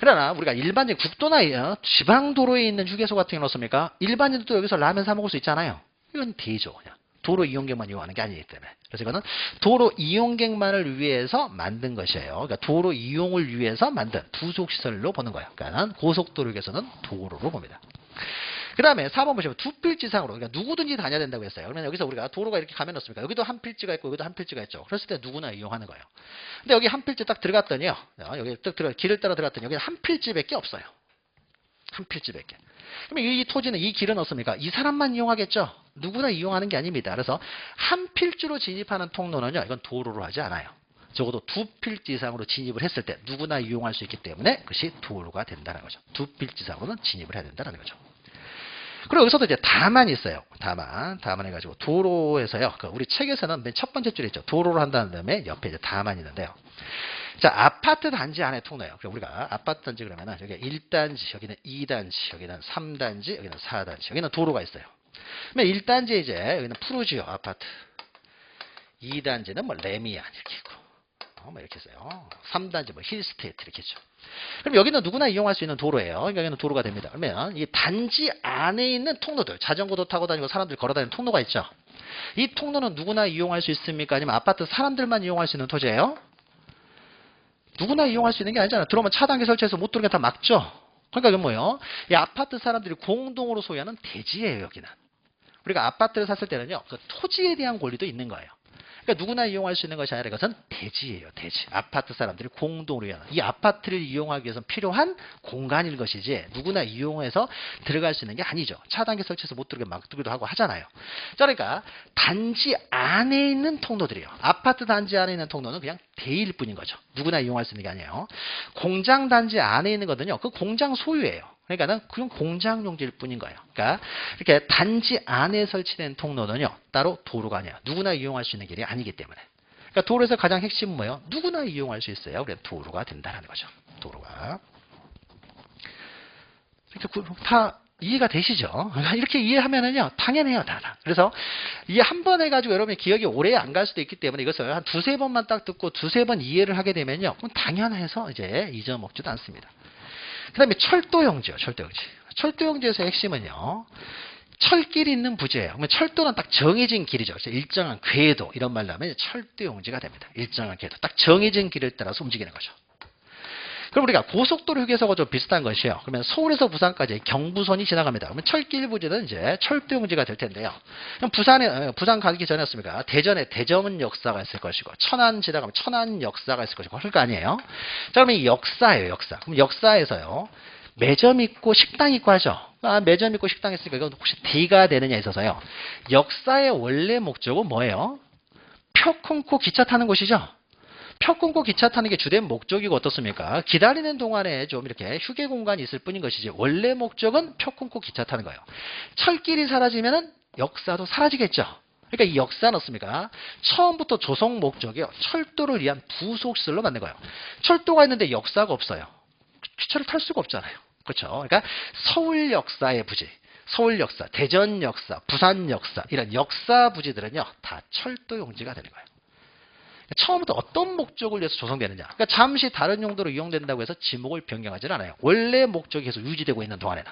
그러나 우리가 일반적인 국도나 지방도로에 있는 휴게소 같은 경우는 어떻습니까? 일반인도 여기서 라면 사 먹을 수 있잖아요. 이건 되죠. 그냥. 도로 이용객만 이용하는 게 아니기 때문에. 그래서 이거는 도로 이용객만을 위해서 만든 것이에요. 그러니까 도로 이용을 위해서 만든 부속시설로 보는 거예요. 그러니까 고속도로 휴게소는 도로로 봅니다. 그 다음에 4번 보시면 두 필지상으로, 그러니까 누구든지 다녀야 된다고 했어요. 그러면 여기서 우리가 도로가 이렇게 가면 어떻습니까? 여기도 한 필지가 있고 여기도 한 필지가 있죠. 그랬을 때 누구나 이용하는 거예요. 근데 여기 한 필지 딱 들어갔더니요. 여기 딱 길을 따라 들어갔더니 여기 한 필지밖에 없어요. 한 필지밖에. 그러면 이 토지는 이 길은 어떻습니까? 이 사람만 이용하겠죠. 누구나 이용하는 게 아닙니다. 그래서 한 필지로 진입하는 통로는요. 이건 도로로 하지 않아요. 적어도 두 필지 이상으로 진입을 했을 때 누구나 이용할 수 있기 때문에 그것이 도로가 된다는 거죠. 두 필지 이상으로는 진입을 해야 된다는 거죠. 그리고 여기서도 이제 다만이 있어요. 다만 해가지고 도로에서요. 우리 책에서는 맨 첫 번째 줄에 있죠. 도로로 한다는 다음에 옆에 이제 다만이 있는데요. 자, 아파트 단지 안에 통로예요. 그럼 우리가 아파트 단지 그러면은 여기 1단지, 여기는 2단지, 여기는 3단지, 여기는 4단지, 여기는 도로가 있어요. 그러면 1단지에 이제 여기는 푸르지오 아파트, 2단지는 뭐 레미안 이렇게 있고, 뭐 이렇게 써요. 3단지 뭐 힐스테이트 이렇게 했죠. 그럼 여기는 누구나 이용할 수 있는 도로예요. 그러니까 여기는 도로가 됩니다. 그러면 이 단지 안에 있는 통로들, 자전거도 타고 다니고 사람들이 걸어 다니는 통로가 있죠. 이 통로는 누구나 이용할 수 있습니까? 아니면 아파트 사람들만 이용할 수 있는 토지예요? 누구나 이용할 수 있는 게 아니잖아요. 들어오면 차단기 설치해서 못 들어오게 다 막죠. 그러니까 이건 뭐예요? 이 아파트 사람들이 공동으로 소유하는 대지예요, 여기는. 우리가 아파트를 샀을 때는요, 그 토지에 대한 권리도 있는 거예요. 그러니까 누구나 이용할 수 있는 것이 아니라 이것은 대지예요, 대지. 아파트 사람들이 공동으로 이용하는. 이 아파트를 이용하기 위해서 필요한 공간일 것이지 누구나 이용해서 들어갈 수 있는 게 아니죠. 차단기 설치해서 못 들어오게 막기도 하고 하잖아요. 자, 그러니까 단지 안에 있는 통로들이에요. 아파트 단지 안에 있는 통로는 그냥 대일 뿐인 거죠. 누구나 이용할 수 있는 게 아니에요. 공장 단지 안에 있는 거는요, 그 공장 소유예요. 그러니까는 그냥 공장 용지일 뿐인 거예요. 그러니까 이렇게 단지 안에 설치된 통로는요, 따로 도로가 아니에요. 누구나 이용할 수 있는 길이 아니기 때문에. 그러니까 도로에서 가장 핵심은 뭐예요? 누구나 이용할 수 있어요. 그래서 도로가 된다는 거죠. 도로가. 다 이해가 되시죠? 이렇게 이해하면은요, 당연해요, 다. 그래서 이해 한 번 해가지고 여러분이 기억이 오래 안 갈 수도 있기 때문에 이것을 한 두세 번만 딱 듣고 두세 번 이해를 하게 되면요, 그럼 당연해서 이제 잊어먹지도 않습니다. 그 다음에 철도용지요, 철도용지. 철도용지에서 핵심은요, 철길이 있는 부지예요. 그러면 철도는 딱 정해진 길이죠. 일정한 궤도, 이런 말로 하면 철도용지가 됩니다. 일정한 궤도. 딱 정해진 길을 따라서 움직이는 거죠. 그럼 우리가 고속도로 휴게소가 좀 비슷한 것이요. 그러면 서울에서 부산까지 경부선이 지나갑니다. 그러면 철길 부지는 이제 철도용지가 될 텐데요. 그럼 부산 가기 전이었습니까? 대전에 대전 역사가 있을 것이고, 천안 지나가면 천안 역사가 있을 것이고, 그럴 거 아니에요? 자, 그러면 이 역사예요, 역사. 그럼 역사에서요, 매점 있고 식당 있고 하죠. 매점 있고 식당 있으니까 이건 혹시 D가 되느냐에 있어서요. 역사의 원래 목적은 뭐예요? 표 끊고 기차 타는 곳이죠. 표 끊고 기차 타는 게 주된 목적이고 어떻습니까? 기다리는 동안에 좀 이렇게 휴게 공간이 있을 뿐인 것이지 원래 목적은 표 끊고 기차 타는 거예요. 철길이 사라지면은 역사도 사라지겠죠. 그러니까 이 역사는 어떻습니까? 처음부터 조성 목적이요. 철도를 위한 부속시설로 만든 거예요. 철도가 있는데 역사가 없어요. 기차를 탈 수가 없잖아요. 그렇죠? 그러니까 서울 역사의 부지, 서울 역사, 대전 역사, 부산 역사 이런 역사 부지들은요. 다 철도 용지가 되는 거예요. 처음부터 어떤 목적을 위해서 조성되느냐. 그러니까 잠시 다른 용도로 이용된다고 해서 지목을 변경하지는 않아요. 원래 목적이 계속 유지되고 있는 동안에는.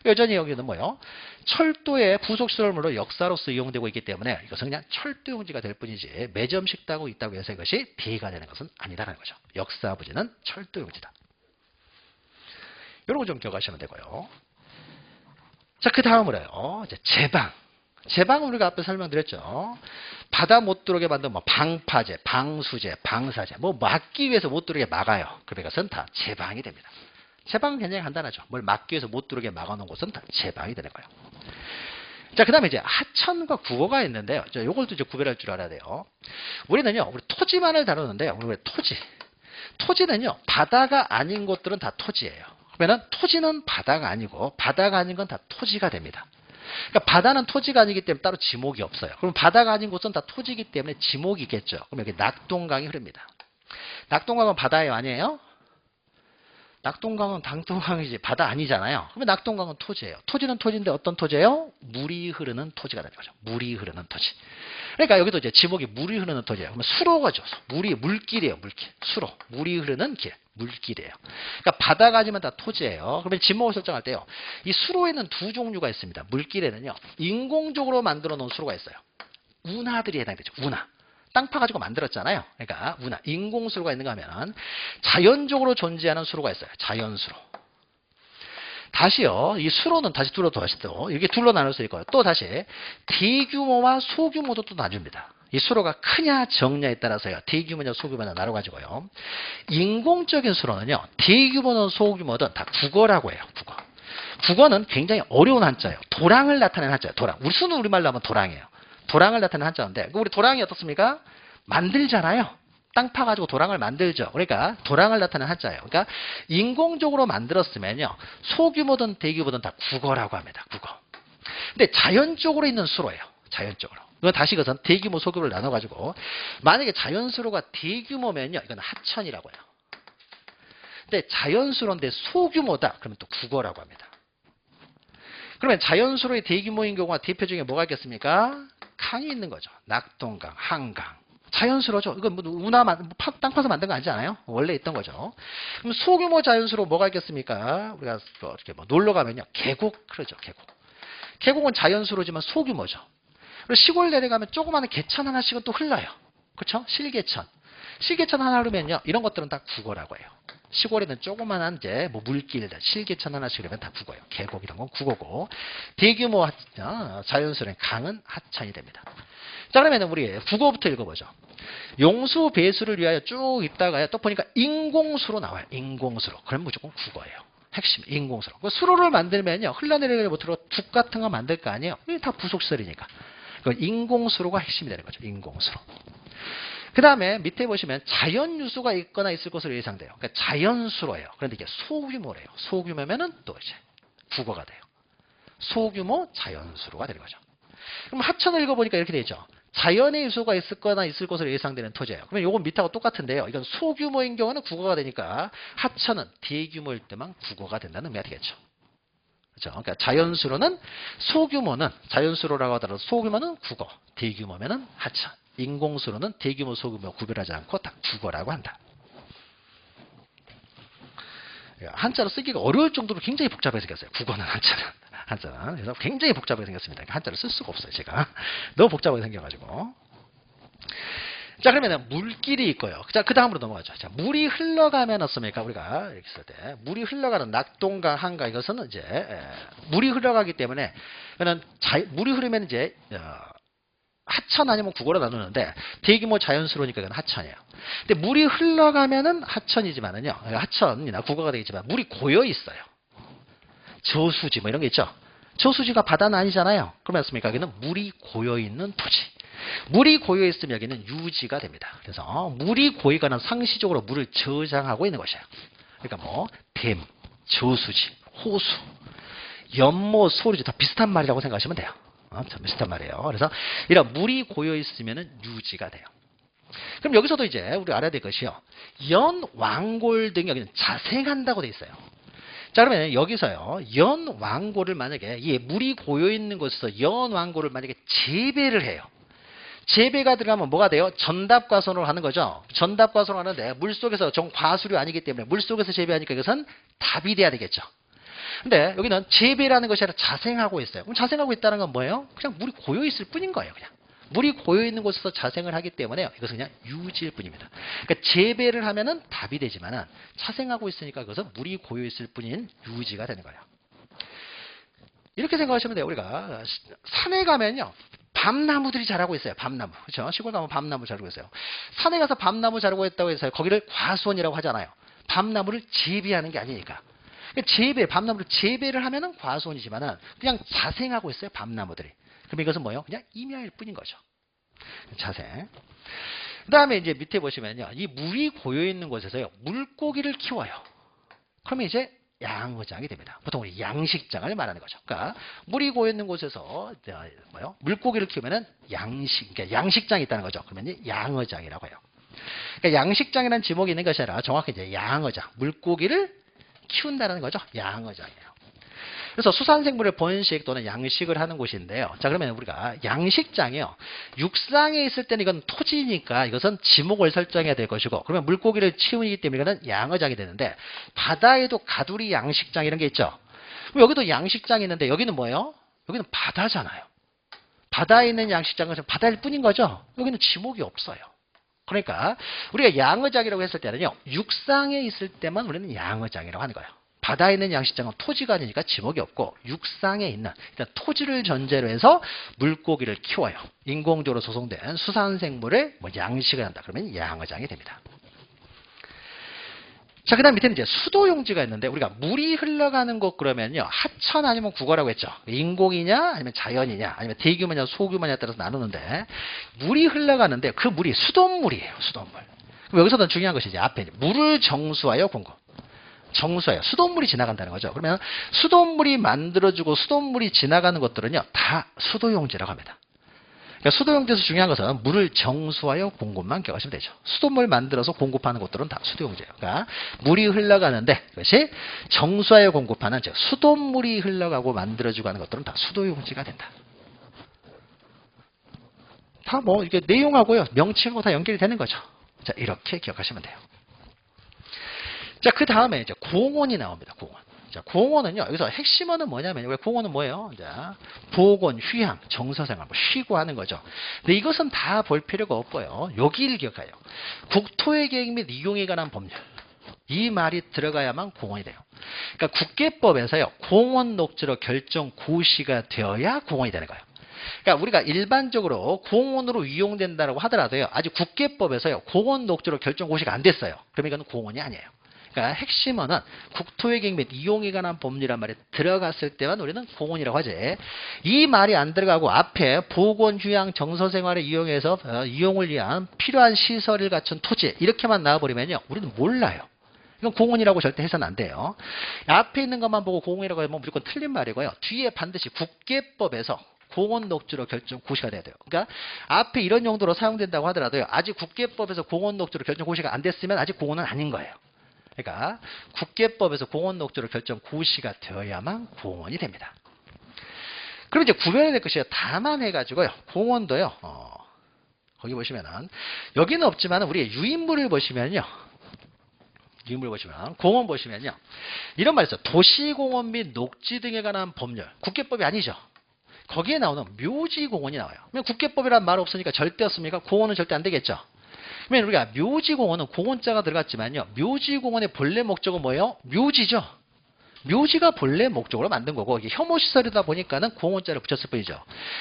여전히 여기는 뭐예요? 철도의 부속시설물로 역사로서 이용되고 있기 때문에 이것은 그냥 철도용지가 될 뿐이지 매점 식당이 있다고 해서 이것이 D가 되는 것은 아니다라는 거죠. 역사 부지는 철도용지다. 이런 거 좀 기억하시면 되고요. 자, 그 다음으로요. 이제 제방. 제방은 우리가 앞에 설명드렸죠. 바다 못 들어오게 만든 뭐 방파제, 방수제, 방사제, 뭐 막기 위해서 못 들어오게 막아요. 그럼 이것은 다 제방이 됩니다. 제방은 굉장히 간단하죠. 뭘 막기 위해서 못 들어오게 막아놓은 곳은 다 제방이 되는 거예요. 자, 그 다음에 이제 하천과 국어가 있는데요. 이걸 또 이제 구별할 줄 알아야 돼요. 우리는요, 우리 토지만을 다루는데요. 우리 토지. 토지는요, 바다가 아닌 곳들은 다 토지예요. 그러면 토지는 바다가 아니고 바다가 아닌 건 다 토지가 됩니다. 그러니까 바다는 토지가 아니기 때문에 따로 지목이 없어요. 그럼 바다가 아닌 곳은 다 토지이기 때문에 지목이 있겠죠. 그럼 여기 낙동강이 흐릅니다. 낙동강은 바다예요, 아니에요? 낙동강은 당동강이지 바다 아니잖아요. 그러면 낙동강은 토지예요. 토지는 토지인데 어떤 토지예요? 물이 흐르는 토지가 되는 거죠. 물이 흐르는 토지. 그러니까 여기도 이제 지목이 물이 흐르는 토지예요. 그러면 수로가죠. 물길이에요, 물길. 수로. 물이 흐르는 길. 물길이에요. 그러니까 바다가 아니면 다 토지예요. 그러면 지목을 설정할 때요. 이 수로에는 두 종류가 있습니다. 물길에는요. 인공적으로 만들어 놓은 수로가 있어요. 운하들이 해당되죠. 운하. 땅 파가지고 만들었잖아요. 그러니까 운하. 인공수로가 있는가 하면 자연적으로 존재하는 수로가 있어요. 자연수로. 다시요. 이 수로는 다시 또 이게 둘로 나눌 수 있고요. 또 다시 대규모와 소규모도 또 나뉩니다. 이 수로가 크냐 적냐에 따라서요. 대규모냐 소규모냐 나눠가지고요. 인공적인 수로는요. 대규모든 소규모든 다 국어라고 해요. 국어. 국어는 굉장히 어려운 한자예요. 도랑을 나타내는 한자예요. 도랑. 우리 수는 우리말로 하면 도랑이에요. 도랑을 나타내는 한자인데 우리 도랑이 어떻습니까? 만들잖아요. 땅 파가지고 도랑을 만들죠. 그러니까 도랑을 나타내는 한자예요. 그러니까 인공적으로 만들었으면요. 소규모든 대규모든 다 국어라고 합니다. 국어. 근데 자연적으로 있는 수로예요. 자연적으로. 이건 다시 그것은 대규모 소규모를 나눠가지고 만약에 자연수로가 대규모면요. 이건 하천이라고 해요. 근데 자연수로인데 소규모다. 그러면 또 국어라고 합니다. 그러면 자연수로의 대규모인 경우가 대표적인 뭐가 있겠습니까? 강이 있는 거죠. 낙동강, 한강. 자연수로죠. 이건 뭐 땅 파서 만든 거 아니지 않아요? 원래 있던 거죠. 그럼 소규모 자연수로 뭐가 있겠습니까? 우리가 이렇게 뭐 놀러 가면요. 계곡 그러죠. 계곡. 계곡은 자연수로지만 소규모죠. 그리고 시골 내려가면 조그마한 개천 하나씩은 또 흘러요. 그렇죠? 실개천. 실개천 하나 흐르면요. 이런 것들은 다 국어라고 해요. 시골에는 조그만한 이제 뭐 물길, 실개천 하나씩 흐르면 다 국어예요. 계곡 이런 건 국어고 대규모 자연수로는 강은 하천이 됩니다. 자 그러면 우리 국어부터 읽어보죠. 용수 배수를 위하여 쭉 있다가요. 또 보니까 인공수로 나와요. 인공수로. 그럼 무조건 국어예요. 핵심 인공수로. 그 수로를 만들면요. 흘러내리는 못으로 둑 같은 거 만들 거 아니에요. 이게 다 부속설이니까. 그 인공수로가 핵심이 되는 거죠. 인공수로. 그 다음에 밑에 보시면 자연유수가 있거나 있을 것으로 예상돼요. 그러니까 자연수로예요. 그런데 이게 소규모래요. 소규모면은 또 이제 국어가 돼요. 소규모 자연수로가 되는 거죠. 그럼 하천을 읽어보니까 이렇게 되죠. 자연의 유수가 있거나 있을 것으로 예상되는 토지예요. 그러면 이건 밑하고 똑같은데요. 이건 소규모인 경우는 국어가 되니까 하천은 대규모일 때만 국어가 된다는 의미가 되겠죠. 그렇죠? 그러니까 자연수로는 소규모는 자연수로라고 하더라도 소규모는 국어, 대규모면은 하천. 인공수로는 대규모, 소규모 구별하지 않고 다 국어라고 한다. 한자로 쓰기가 어려울 정도로 굉장히 복잡하게 생겼어요. 국어는 한자는. 그래서 굉장히 복잡하게 생겼습니다. 한자를 쓸 수가 없어요. 제가. 너무 복잡하게 생겨가지고. 자 그러면 물길이 있고요. 자 그 다음으로 넘어가죠. 자 물이 흘러가면 어떻습니까? 우리가 이렇게 쓸 때 물이 흘러가는 낙동강, 한강 이것은 이제 물이 흘러가기 때문에 물이 흐르면 이제 하천 아니면 국어로 나누는데 대규모 자연수로니까 이건 하천이에요. 근데 물이 흘러가면은 하천이지만은요. 하천이나 국어가 되겠지만 물이 고여 있어요. 저수지 뭐 이런 게 있죠. 저수지가 바다는 아니잖아요. 그러면 어떻습니까? 여기는 물이 고여 있는 토지. 물이 고여 있으면 여기는 유지가 됩니다. 그래서 물이 고이거나 상시적으로 물을 저장하고 있는 것이에요. 그러니까 뭐 댐, 저수지, 호수, 연못, 소리지 다 비슷한 말이라고 생각하시면 돼요. 참 비슷한 말이에요. 그래서 이런 물이 고여 있으면 유지가 돼요. 그럼 여기서도 이제 우리 알아야 될 것이요. 연, 왕골 등이 여기는 자생한다고 돼 있어요. 자 그러면 여기서요. 연, 왕골을 만약에 이 물이 고여 있는 곳에서 연, 왕골을 만약에 재배를 해요. 재배가 들어가면 뭐가 돼요? 전답과선으로 하는 거죠. 전답과선으로 하는데 물속에서 과수류 아니기 때문에 물속에서 재배하니까 이것은 답이 돼야 되겠죠. 근데 여기는 재배라는 것이 아니라 자생하고 있어요. 그럼 자생하고 있다는 건 뭐예요? 그냥 물이 고여 있을 뿐인 거예요. 그냥 물이 고여 있는 곳에서 자생을 하기 때문에 이것은 그냥 유지일 뿐입니다. 그러니까 재배를 하면은 답이 되지만은 자생하고 있으니까 그것은 물이 고여 있을 뿐인 유지가 되는 거예요. 이렇게 생각하시면 돼요. 우리가 산에 가면요. 밤나무들이 자라고 있어요. 밤나무. 그렇죠? 시골 가면 밤나무 자라고 있어요. 산에 가서 밤나무 자라고 있다고 해서 거기를 과수원이라고 하잖아요. 밤나무를 재배하는 게 아니니까. 밤나무를 재배를 하면은 과수원이지만은 그냥 자생하고 있어요. 밤나무들이. 그럼 이것은 뭐예요? 그냥 임야일 뿐인 거죠. 자생. 그 다음에 이제 밑에 보시면요. 이 물이 고여 있는 곳에서요. 물고기를 키워요. 그러면 이제 양어장이 됩니다. 보통 우리 양식장을 말하는 거죠. 그러니까 물이 고여 있는 곳에서 물고기를 키우면은 그러니까 양식장이 있다는 거죠. 그러면 양어장이라고 해요. 그러니까 양식장이라는 지목이 있는 것이 아니라 정확히 이제 양어장, 물고기를 키운다는 거죠. 양어장이에요. 그래서 수산생물의 번식 또는 양식을 하는 곳인데요. 자 그러면 우리가 양식장이요. 육상에 있을 때는 이건 토지니까 이것은 지목을 설정해야 될 것이고 그러면 물고기를 키우기 때문에 이거는 양어장이 되는데 바다에도 가두리 양식장 이런 게 있죠. 그럼 여기도 양식장이 있는데 여기는 뭐예요? 여기는 바다잖아요. 바다에 있는 양식장은 바다일 뿐인 거죠. 여기는 지목이 없어요. 그러니까 우리가 양어장이라고 했을 때는요. 육상에 있을 때만 우리는 양어장이라고 하는 거예요. 바다에 있는 양식장은 토지가 아니니까 지목이 없고 육상에 있는 일단 토지를 전제로 해서 물고기를 키워요. 인공적으로 조성된 수산생물을 양식을 한다. 그러면 양어장이 됩니다. 자, 그 다음 밑에는 이제 수도용지가 있는데 우리가 물이 흘러가는 곳 그러면요. 하천 아니면 국어라고 했죠. 인공이냐 아니면 자연이냐 아니면 대규모냐 소규모냐에 따라서 나누는데 물이 흘러가는데 그 물이 수돗물이에요. 수돗물. 그럼 여기서는 중요한 것이 이제 앞에 물을 정수하여 공급. 정수하여 수돗물이 지나간다는 거죠. 그러면 수돗물이 만들어지고 수돗물이 지나가는 것들은요. 다 수도용지라고 합니다. 그러니까 수도용지에서 중요한 것은 물을 정수하여 공급만 기억하시면 되죠. 수돗물 만들어서 공급하는 것들은 다 수도용지예요. 그러니까 물이 흘러가는데 그것이 정수하여 공급하는 즉 수돗물이 흘러가고 만들어지고 하는 것들은 다 수도용지가 된다. 다 뭐 이게 내용하고요, 명칭하고 다 연결이 되는 거죠. 자, 이렇게 기억하시면 돼요. 자, 그 다음에 이제 공원이 나옵니다. 공원. 자, 공원은요, 여기서 핵심어는 뭐냐면, 왜 공원은 뭐예요? 자, 보건, 휴양, 정서생활, 뭐 쉬고 하는 거죠. 근데 이것은 다 볼 필요가 없고요. 여기를 기억해요. 국토의 계획 및 이용에 관한 법률. 이 말이 들어가야만 공원이 돼요. 그러니까 국계법에서요, 공원 녹지로 결정 고시가 되어야 공원이 되는 거예요. 그러니까 우리가 일반적으로 공원으로 이용된다고 하더라도요, 아직 국계법에서요, 공원 녹지로 결정 고시가 안 됐어요. 그러면 이건 공원이 아니에요. 그러니까 핵심어는 국토의 계획 및 이용에 관한 법률이란 말이 들어갔을 때만 우리는 공원이라고 하지. 이 말이 안 들어가고 앞에 보건, 휴양, 정서생활을 이용해서 이용을 위한 필요한 시설을 갖춘 토지 이렇게만 나와버리면요, 우리는 몰라요. 이건 공원이라고 절대 해서는 안 돼요. 앞에 있는 것만 보고 공원이라고 하면 무조건 틀린 말이고요. 뒤에 반드시 국계법에서 공원 녹지로 결정 고시가 돼야 돼요. 그러니까 앞에 이런 용도로 사용된다고 하더라도요, 아직 국계법에서 공원 녹지로 결정 고시가 안 됐으면 아직 공원은 아닌 거예요. 그러니까 국계법에서 공원 녹지로 결정 고시가 되어야만 공원이 됩니다. 그럼 이제 구별해야 될 것이 다만 해가지고요, 공원도요, 거기 보시면은 여기는 없지만 우리 유인물을 보시면요, 유인물 보시면 공원 보시면요, 이런 말이 있어요. 도시공원 및 녹지 등에 관한 법률. 국계법이 아니죠. 거기에 나오는 묘지공원이 나와요. 그러면 국계법이란 말 없으니까 절대 없습니까? 공원은 절대 안 되겠죠. 그러면 우리가 묘지공원은 공원자가 들어갔지만요, 묘지공원의 본래 목적은 뭐예요? 묘지죠. 묘지가 본래 목적으로 만든 거고, 이게 혐오시설이다 보니까는 공원자를 붙였을 뿐이죠.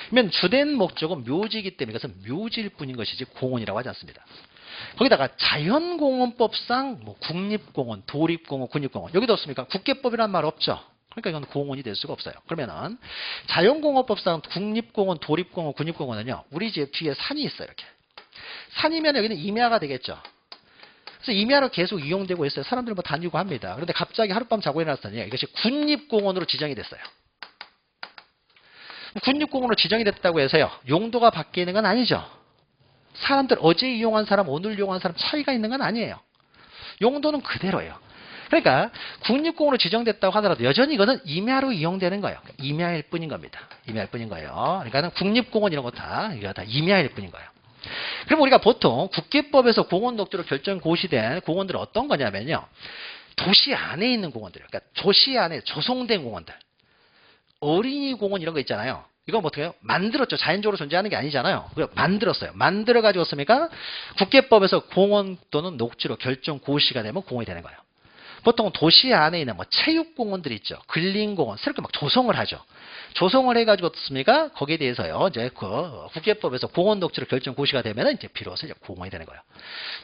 그러면 주된 목적은 묘지이기 때문에 이것은 묘지일 뿐인 것이지 공원이라고 하지 않습니다. 거기다가 자연공원법상 뭐 국립공원, 도립공원, 군립공원 여기도 없습니까? 국계법이란 말 없죠. 그러니까 이건 공원이 될 수가 없어요. 그러면은 자연공원법상 국립공원, 도립공원, 군립공원은요, 우리 집 뒤에 산이 있어요. 이렇게 산이면 여기는 임야가 되겠죠. 그래서 임야로 계속 이용되고 있어요. 사람들 뭐 다니고 합니다. 그런데 갑자기 하룻밤 자고 일어났더니 이것이 군립공원으로 지정이 됐어요. 군립공원으로 지정이 됐다고 해서요, 용도가 바뀌는 건 아니죠. 사람들 어제 이용한 사람, 오늘 이용한 사람 차이가 있는 건 아니에요. 용도는 그대로예요. 그러니까 국립공원으로 지정됐다고 하더라도 여전히 이거는 임야로 이용되는 거예요. 임야일 뿐인 겁니다. 임야일 뿐인 거예요. 그러니까 국립공원 이런 거 이거 다 임야일 뿐인 거예요. 그럼 우리가 보통 국계법에서 공원 녹지로 결정 고시된 공원들은 어떤 거냐면요, 도시 안에 있는 공원들, 그러니까 도시 안에 조성된 공원들, 어린이 공원 이런 거 있잖아요. 이건 뭐 어떻게 해요? 만들었죠. 자연적으로 존재하는 게 아니잖아요. 그래서 만들었어요. 만들어 가지고 습니까? 국계법에서 공원 또는 녹지로 결정 고시가 되면 공원이 되는 거예요. 보통 도시 안에 있는 뭐 체육공원들이 있죠. 근린공원, 새롭게 막 조성을 하죠. 조성을 해가지고 어떻습니까? 거기에 대해서요, 이제 그 국계법에서 공원 녹지로 결정 고시가 되면은 이제 비로소 이제 공원이 되는 거예요.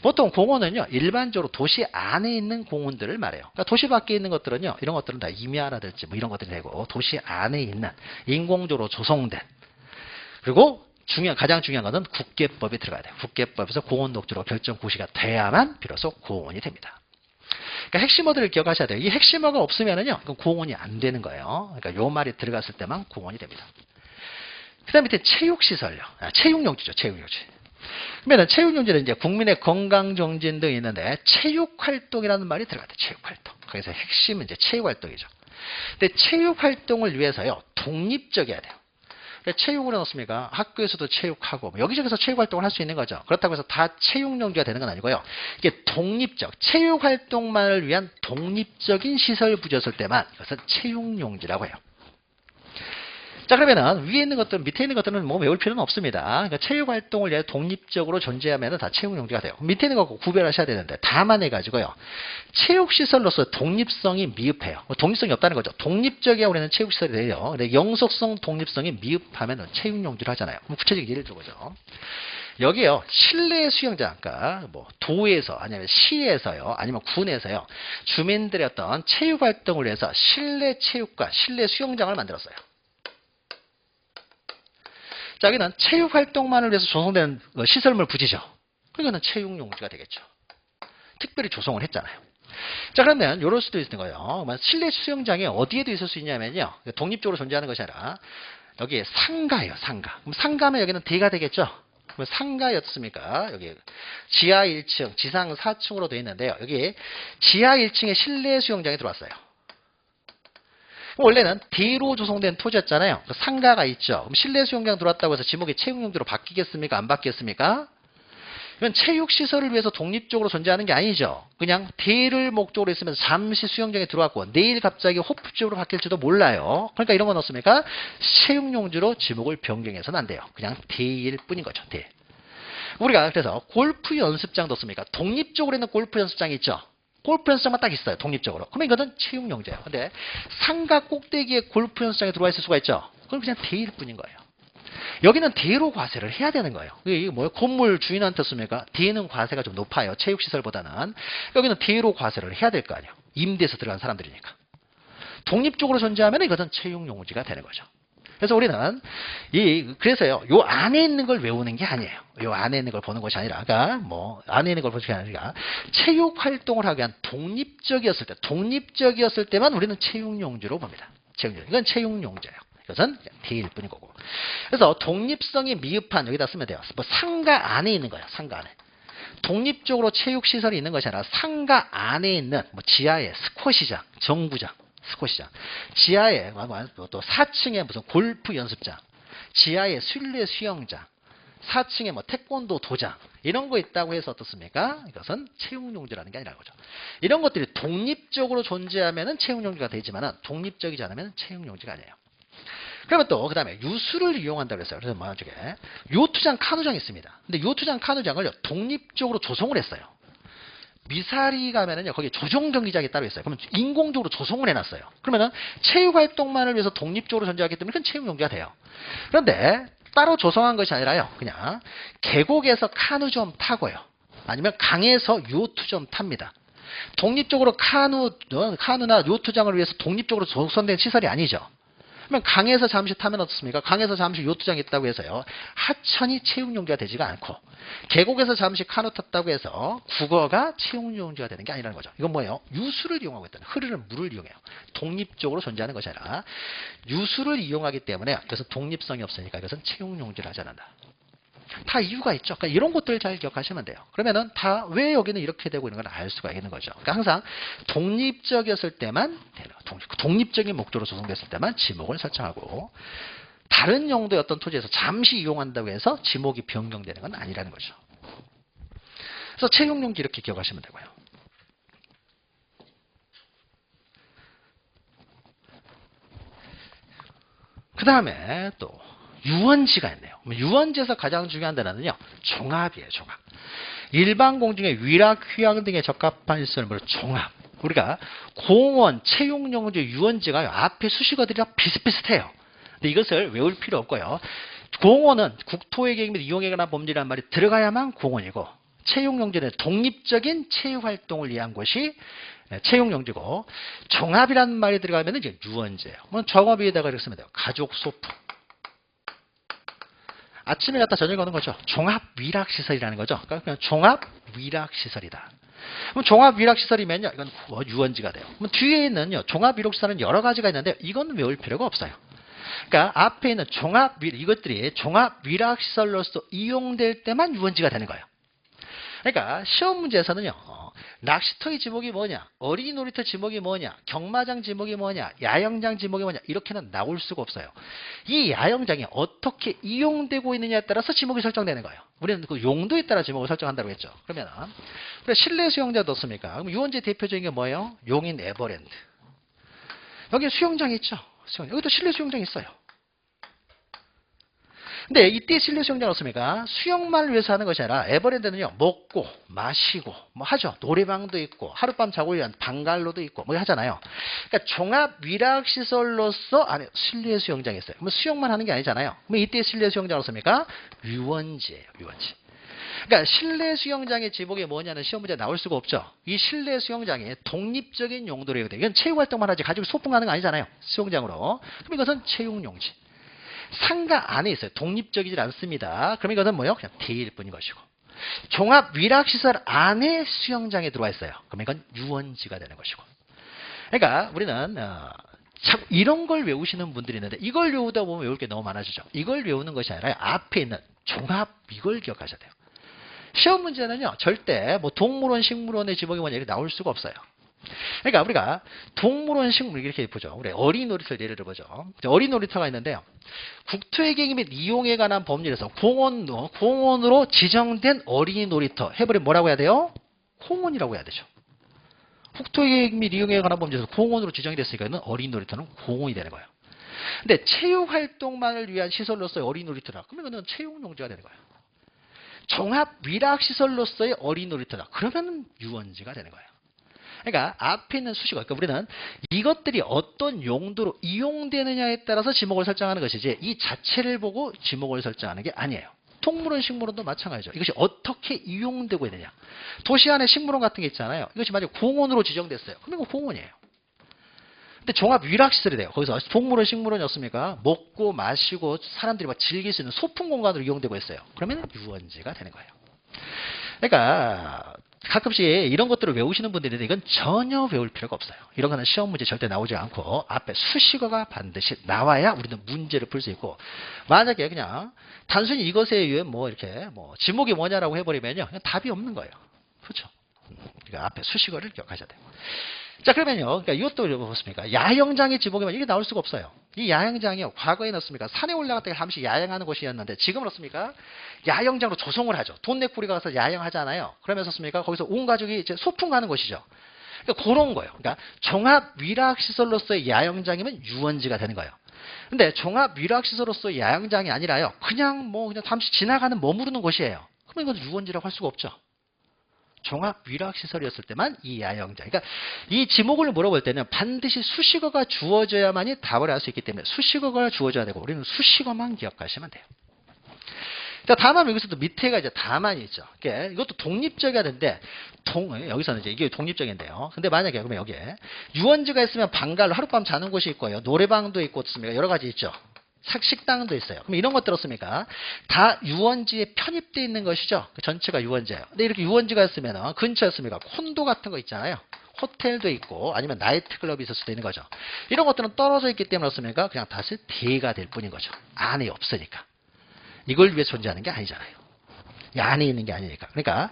보통 공원은요, 일반적으로 도시 안에 있는 공원들을 말해요. 그러니까 도시 밖에 있는 것들은요, 이런 것들은 다 임야라든지 뭐 이런 것들이 되고, 도시 안에 있는 인공적으로 조성된, 그리고 가장 중요한 것은 국계법이 들어가야 돼요. 국계법에서 공원 녹지로 결정 고시가 돼야만 비로소 공원이 됩니다. 그러니까 핵심어들을 기억하셔야 돼요. 이 핵심어가 없으면은요, 그건 공원이 안 되는 거예요. 그러니까 요 말이 들어갔을 때만 공원이 됩니다. 그 다음 밑에 체육시설요. 체육용지죠. 체육용지. 그러면 체육용지는 이제 국민의 건강 정진 등이 있는데, 체육활동이라는 말이 들어가야 돼요. 체육활동. 거기서 핵심은 이제 체육활동이죠. 근데 체육활동을 위해서요, 독립적이어야 돼요. 체육을 해놓습니까? 학교에서도 체육하고 여기저기서 체육활동을 할 수 있는 거죠. 그렇다고 해서 다 체육용지가 되는 건 아니고요. 이게 독립적, 체육활동만을 위한 독립적인 시설 부지였을 때만 이것은 체육용지라고 해요. 자, 그러면은 위에 있는 것들, 밑에 있는 것들은 뭐 외울 필요는 없습니다. 그러니까 체육활동을 위해 독립적으로 존재하면 다 체육용지가 돼요. 밑에 있는 거 구별하셔야 되는데, 다만 해가지고요, 체육시설로서 독립성이 미흡해요. 독립성이 없다는 거죠. 독립적이야 우리는 체육시설이 돼요. 근데 영속성 독립성이 미흡하면 체육용지를 하잖아요. 그럼 구체적인 예를 들어보죠. 여기요, 실내 수영장, 그러니까 뭐 도에서 아니면 시에서요, 아니면 군에서요, 주민들의 어떤 체육활동을 위해서 실내 체육관, 실내 수영장을 만들었어요. 자, 여기는 체육활동만을 위해서 조성된 시설물 부지죠. 그거는 체육용지가 되겠죠. 특별히 조성을 했잖아요. 자, 그러면 이럴 수도 있는 거예요. 실내 수영장이 어디에도 있을 수 있냐면요, 독립적으로 존재하는 것이 아니라 여기에 상가예요. 상가. 그럼 상가면 여기는 대가 되겠죠. 그럼 상가였습니까? 여기 지하 1층, 지상 4층으로 되어 있는데요. 여기 지하 1층에 실내 수영장이 들어왔어요. 원래는 대로 조성된 토지였잖아요. 그 상가가 있죠. 그럼 실내 수영장 들어왔다고 해서 지목이 체육용지로 바뀌겠습니까? 안 바뀌겠습니까? 이건 체육시설을 위해서 독립적으로 존재하는 게 아니죠. 그냥 대를 목적으로 있으면서 잠시 수영장에 들어왔고 내일 갑자기 호프집으로 바뀔지도 몰라요. 그러니까 이런 건 어떻습니까? 체육용지로 지목을 변경해서는 안 돼요. 그냥 대일 뿐인 거죠. 대. 우리가 그래서 골프 연습장도 씁니까? 독립적으로 있는 골프 연습장이 있죠. 골프 연습장만 딱 있어요. 독립적으로. 그러면 이거는 체육용지예요. 근데 상가 꼭대기에 골프 연습장에 들어와 있을 수가 있죠. 그럼 그냥 대일 뿐인 거예요. 여기는 대로 과세를 해야 되는 거예요. 이게 뭐예요? 건물 주인한테 씁니까? 대는 과세가 좀 높아요. 체육시설보다는. 여기는 대로 과세를 해야 될 거 아니에요. 임대에서 들어간 사람들이니까. 독립적으로 존재하면 이것은 체육용지가 되는 거죠. 그래서 우리는 그래서요, 요 안에 있는 걸 외우는 게 아니에요. 요 안에 있는 걸 보는 것이 아니라, 그러니까 뭐 안에 있는 걸 보는 게 아니라 체육 활동을 하기 위한 독립적이었을 때만 우리는 체육용지로 봅니다. 체육용. 이건 체육용지예요. 이것은 대일 뿐인 거고. 그래서 독립성이 미흡한 여기다 쓰면 돼요. 뭐 상가 안에 있는 거예요. 상가 안에. 독립적으로 체육시설이 있는 것이 아니라 상가 안에 있는 뭐 지하에 스쿼시장, 정구장, 스쿼시장, 지하에 또 4층에 무슨 골프 연습장, 지하에 실내 수영장, 4층에 뭐 태권도 도장 이런 거 있다고 해서 어떻습니까? 이것은 체육용지라는 게 아니라는 거죠. 이런 것들이 독립적으로 존재하면은 체육용지가 되지만은 독립적이지 않으면 체육용지가 아니에요. 그러면 또 그다음에 유수를 이용한다고 그랬어요. 그래서 뭐 저게 요트장, 카누장이 있습니다. 근데 요트장, 카누장을 독립적으로 조성을 했어요. 미사리 가면은요, 거기 조정 경기장이 따로 있어요. 그러면 인공적으로 조성을 해놨어요. 그러면은 체육 활동만을 위해서 독립적으로 존재하기 때문에 그건 체육용지가 돼요. 그런데 따로 조성한 것이 아니라요, 그냥 계곡에서 카누 좀 타고요, 아니면 강에서 요트 좀 탑니다. 독립적으로 카누나 요트장을 위해서 독립적으로 조성된 시설이 아니죠. 그러면 강에서 잠시 타면 어떻습니까? 강에서 잠시 요트장이 있다고 해서요, 하천이 체육용지가 되지가 않고, 계곡에서 잠시 카누 탔다고 해서 국어가 체육용지가 되는 게 아니라는 거죠. 이건 뭐예요? 유수를 이용하고 있다는, 흐르는 물을 이용해요. 독립적으로 존재하는 것이 아니라 유수를 이용하기 때문에 이것은 독립성이 없으니까 이것은 체육용지를 하지 않는다. 다 이유가 있죠. 그러니까 이런 것들을 잘 기억하시면 돼요. 그러면은 다 왜 여기는 이렇게 되고 있는 걸 알 수가 있는 거죠. 그러니까 항상 독립적이었을 때만 되는 거예요. 독립적인 목적으로 조성됐을 때만 지목을 설정하고, 다른 용도의 어떤 토지에서 잠시 이용한다고 해서 지목이 변경되는 건 아니라는 거죠. 그래서 체육용지 이렇게 기억하시면 되고요. 그 다음에 또 유원지가 있네요. 유원지에서 가장 중요한 데는요, 종합이에요. 종합. 일반 공중의 위락, 휴양 등에 적합한 시설물 종합. 우리가 공원, 체육용지, 유원지가 앞에 수식어들이랑 비슷비슷해요. 근데 이것을 외울 필요 없고요. 공원은 국토의 계획 및 이용에 관한 법률이라는 말이 들어가야만 공원이고, 체육용지는 독립적인 체육활동을 위한 곳이 체육용지고, 종합이라는 말이 들어가면 이제 유원지예요. 종합 위에다가 이렇게 쓰면 돼요. 가족 소품. 아침에 갔다 저녁에 오는 거죠. 종합위락시설이라는 거죠. 그러니까 그냥 종합위락시설이다. 그럼 종합위락시설이면요, 이건 유원지가 돼요. 그럼 뒤에 있는요, 종합위락시설은 여러 가지가 있는데 이건 외울 필요가 없어요. 그러니까 앞에 있는 이것들이 종합위락시설로서 이용될 때만 유원지가 되는 거예요. 그러니까 시험 문제에서는요, 낚시터의 지목이 뭐냐, 어린이 놀이터 지목이 뭐냐, 경마장 지목이 뭐냐, 야영장 지목이 뭐냐, 이렇게는 나올 수가 없어요. 이 야영장이 어떻게 이용되고 있느냐에 따라서 지목이 설정되는 거예요. 우리는 그 용도에 따라 지목을 설정한다고 했죠. 그러면 실내 수영장도 없습니까? 그럼 유원지 대표적인 게 뭐예요? 용인 에버랜드. 여기 수영장이 있죠. 여기도 실내 수영장이 있어요. 근데 이때 실내 수영장 어떻습니까? 수영만을 위해서 하는 것이 아니라 에버랜드는요, 먹고 마시고 뭐 하죠. 노래방도 있고 하룻밤 자고 위한 방갈로도 있고 뭐 하잖아요. 그러니까 종합 위락 시설로서 안에 실내 수영장이 있어요. 그러면 수영만 하는 게 아니잖아요. 그럼 이때 실내 수영장 어떻습니까? 유원지예요. 유원지. 그러니까 실내 수영장의 지목이 뭐냐는 시험 문제 나올 수가 없죠. 이 실내 수영장의 독립적인 용도로 해야 돼요. 이건 체육 활동만 하지 가지고 소풍 가는 거 아니잖아요. 수영장으로. 그럼 이것은 체육용지. 상가 안에 있어요. 독립적이지 않습니다. 그럼 이것은 뭐예요? 그냥 대일 뿐인 것이고. 종합 위락시설 안에 수영장에 들어와 있어요. 그럼 이건 유원지가 되는 것이고. 그러니까 우리는 자꾸 이런 걸 외우시는 분들이 있는데 이걸 외우다 보면 외울 게 너무 많아지죠. 이걸 외우는 것이 아니라 앞에 있는 종합 이걸 기억하셔야 돼요. 시험 문제는요, 절대 뭐 동물원, 식물원의 지목이 뭐냐 이렇게 나올 수가 없어요. 그러니까 우리가 동물원 식물 이렇게 보죠. 우리 어린 놀이터를 예를 들어보죠. 어린 놀이터가 있는데요. 국토의 계획 및 이용에 관한 법률에서 공원으로 지정된 어린이 놀이터 해버리면 뭐라고 해야 돼요? 공원이라고 해야 되죠. 국토의 계획 및 이용에 관한 법률에서 공원으로 지정이 됐으니까 어린이 놀이터는 공원이 되는 거예요. 근데 체육활동만을 위한 시설로서의 어린이 놀이터다. 그러면 이거는 체육용지가 되는 거예요. 종합위락시설로서의 어린이 놀이터다. 그러면 유원지가 되는 거예요. 그러니까 앞에 있는 수식어, 그러니까 우리는 이것들이 어떤 용도로 이용되느냐에 따라서 지목을 설정하는 것이지 이 자체를 보고 지목을 설정하는 게 아니에요. 동물원, 식물원도 마찬가지죠. 이것이 어떻게 이용되고 있느냐. 도시 안에 식물원 같은 게 있잖아요. 이것이 만약 공원으로 지정됐어요. 그럼 이거 공원이에요. 근데 종합위락시설이 돼요. 거기서 동물원, 식물원이었습니까? 먹고 마시고 사람들이 막 즐길 수 있는 소풍 공간으로 이용되고 있어요. 그러면 유원지가 되는 거예요. 그러니까 가끔씩 이런 것들을 외우시는 분들이 있는데 이건 전혀 외울 필요가 없어요. 이런 거는 시험 문제 절대 나오지 않고 앞에 수식어가 반드시 나와야 우리는 문제를 풀 수 있고, 만약에 그냥 단순히 이것에 의해 뭐 이렇게 뭐 지목이 뭐냐라고 해버리면요, 그냥 답이 없는 거예요. 그렇죠? 그러니까 앞에 수식어를 기억하셔야 돼요. 자, 그러면요, 그러니까 이것도 보셨습니까? 야영장의 지목이면 이게 나올 수가 없어요. 이 야영장이요, 과거에는 어떻습니까? 산에 올라갔다가 잠시 야영하는 곳이었는데 지금은 어떻습니까? 야영장으로 조성을 하죠. 돈 내고 우리가 가서 야영하잖아요. 그러면서 어떻습니까? 거기서 온 가족이 이제 소풍 가는 곳이죠. 그러니까 그런 거예요. 그러니까 종합위락시설로서의 야영장이면 유원지가 되는 거예요. 근데 종합위락시설로서의 야영장이 아니라요, 그냥 잠시 지나가는 머무르는 곳이에요. 그러면 이건 유원지라고 할 수가 없죠. 종합위락시설이었을 때만 이 야영장. 그러니까 이 지목을 물어볼 때는 반드시 수식어가 주어져야만이 답을 할 수 있기 때문에 수식어가 주어져야 되고 우리는 수식어만 기억하시면 돼요. 자, 다만 여기서도 밑에가 이제 다만이 있죠. 이것도 독립적이어야 되는데 여기서는 이제 이게 독립적인데요. 근데 만약에 그러면 여기에 유원지가 있으면 방갈로 하룻밤 자는 곳이 있고요. 노래방도 있고 어떻습니까? 여러 가지 있죠. 식당도 있어요. 그럼 이런 것들 어떻습니까? 다 유원지에 편입되어 있는 것이죠. 전체가 유원지예요. 근데 이렇게 유원지가 있으면 근처였습니까? 콘도 같은 거 있잖아요. 호텔도 있고 아니면 나이트클럽이 있을 수도 있는 거죠. 이런 것들은 떨어져 있기 때문에 어떻습니까? 그냥 다시 대가 될 뿐인 거죠. 안에 없으니까. 이걸 위해 존재하는 게 아니잖아요. 이 안에 있는 게 아니니까. 그러니까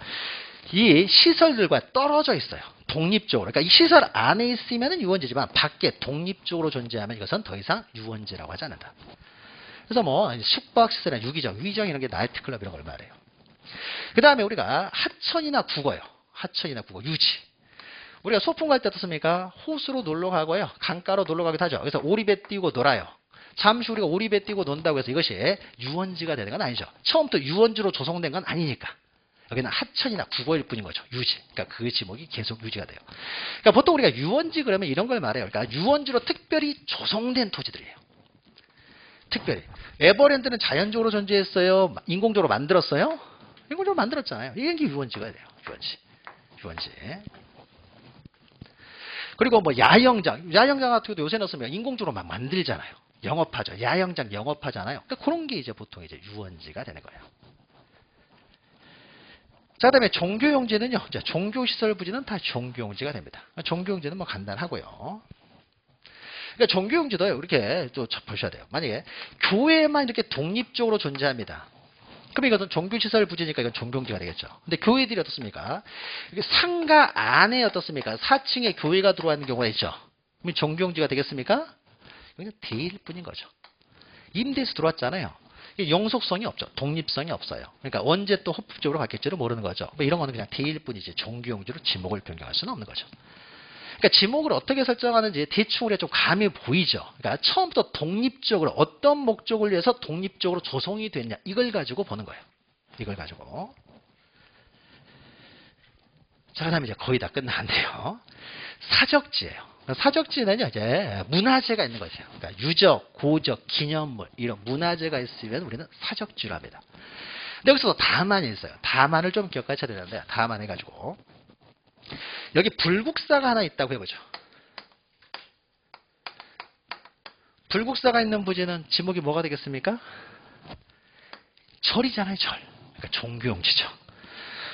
이 시설들과 떨어져 있어요. 독립적으로. 그러니까 이 시설 안에 있으면 유원지지만 밖에 독립적으로 존재하면 이것은 더 이상 유원지라고 하지 않는다. 그래서 숙박시설이나 유기적, 위정 이런 게 나이트클럽 이런 걸 말해요. 그 다음에 우리가 하천이나 국어요. 하천이나 국어, 유지. 우리가 소풍 갈 때 어떻습니까? 호수로 놀러 가고요. 강가로 놀러 가기도 하죠. 그래서 오리배 띄고 놀아요. 잠시 우리가 오리배 띄고 논다고 해서 이것이 유원지가 되는 건 아니죠. 처음부터 유원지로 조성된 건 아니니까. 여기는 하천이나 국어일 뿐인 거죠. 유지. 그러니까 그 지목이 계속 유지가 돼요. 그러니까 보통 우리가 유원지 그러면 이런 걸 말해요. 그러니까 유원지로 특별히 조성된 토지들이에요. 특별히. 에버랜드는 자연적으로 존재했어요? 인공적으로 만들었어요? 인공적으로 만들었잖아요. 이게 유원지가 돼요. 유원지. 그리고 야영장. 야영장 같은 경우도 요새 넣었으면 인공적으로 막 만들잖아요. 영업하죠. 야영장 영업하잖아요. 그러니까 그런 게 이제 보통 이제 유원지가 되는 거예요. 자, 그 다음에 종교용지는요. 종교시설 부지는 다 종교용지가 됩니다. 종교용지는 간단하고요. 그러니까 종교용지도 이렇게 또 보셔야 돼요. 만약에 교회만 이렇게 독립적으로 존재합니다. 그럼 이것은 종교시설 부지니까 이건 종교용지가 되겠죠. 근데 교회들이 어떻습니까? 이게 상가 안에 어떻습니까? 4층에 교회가 들어와 있는 경우가 있죠. 그럼 종교용지가 되겠습니까? 이건 대일 뿐인 거죠. 임대에서 들어왔잖아요. 영속성이 없죠. 독립성이 없어요. 그러니까 언제 또 합법적으로 바뀔지를 모르는 거죠. 이런 거는 그냥 대일 뿐이지 종교용지로 지목을 변경할 수는 없는 거죠. 그러니까 지목을 어떻게 설정하는지 대충 우리가 좀 감이 보이죠. 그러니까 처음부터 독립적으로 어떤 목적을 위해서 독립적으로 조성이 됐냐 이걸 가지고 보는 거예요. 이걸 가지고. 자, 그다음에 이제 거의 다 끝나는데요. 사적지예요. 사적지는요, 이제 문화재가 있는 거죠. 그러니까 유적, 고적, 기념물 이런 문화재가 있으면 우리는 사적지로 합니다. 근데 여기서 다만이 있어요. 다만을 좀 기억하셔야 되는데 다만 해가지고 여기 불국사가 하나 있다고 해보죠. 불국사가 있는 부지는 지목이 뭐가 되겠습니까? 절이잖아요, 절. 그러니까 종교용지죠.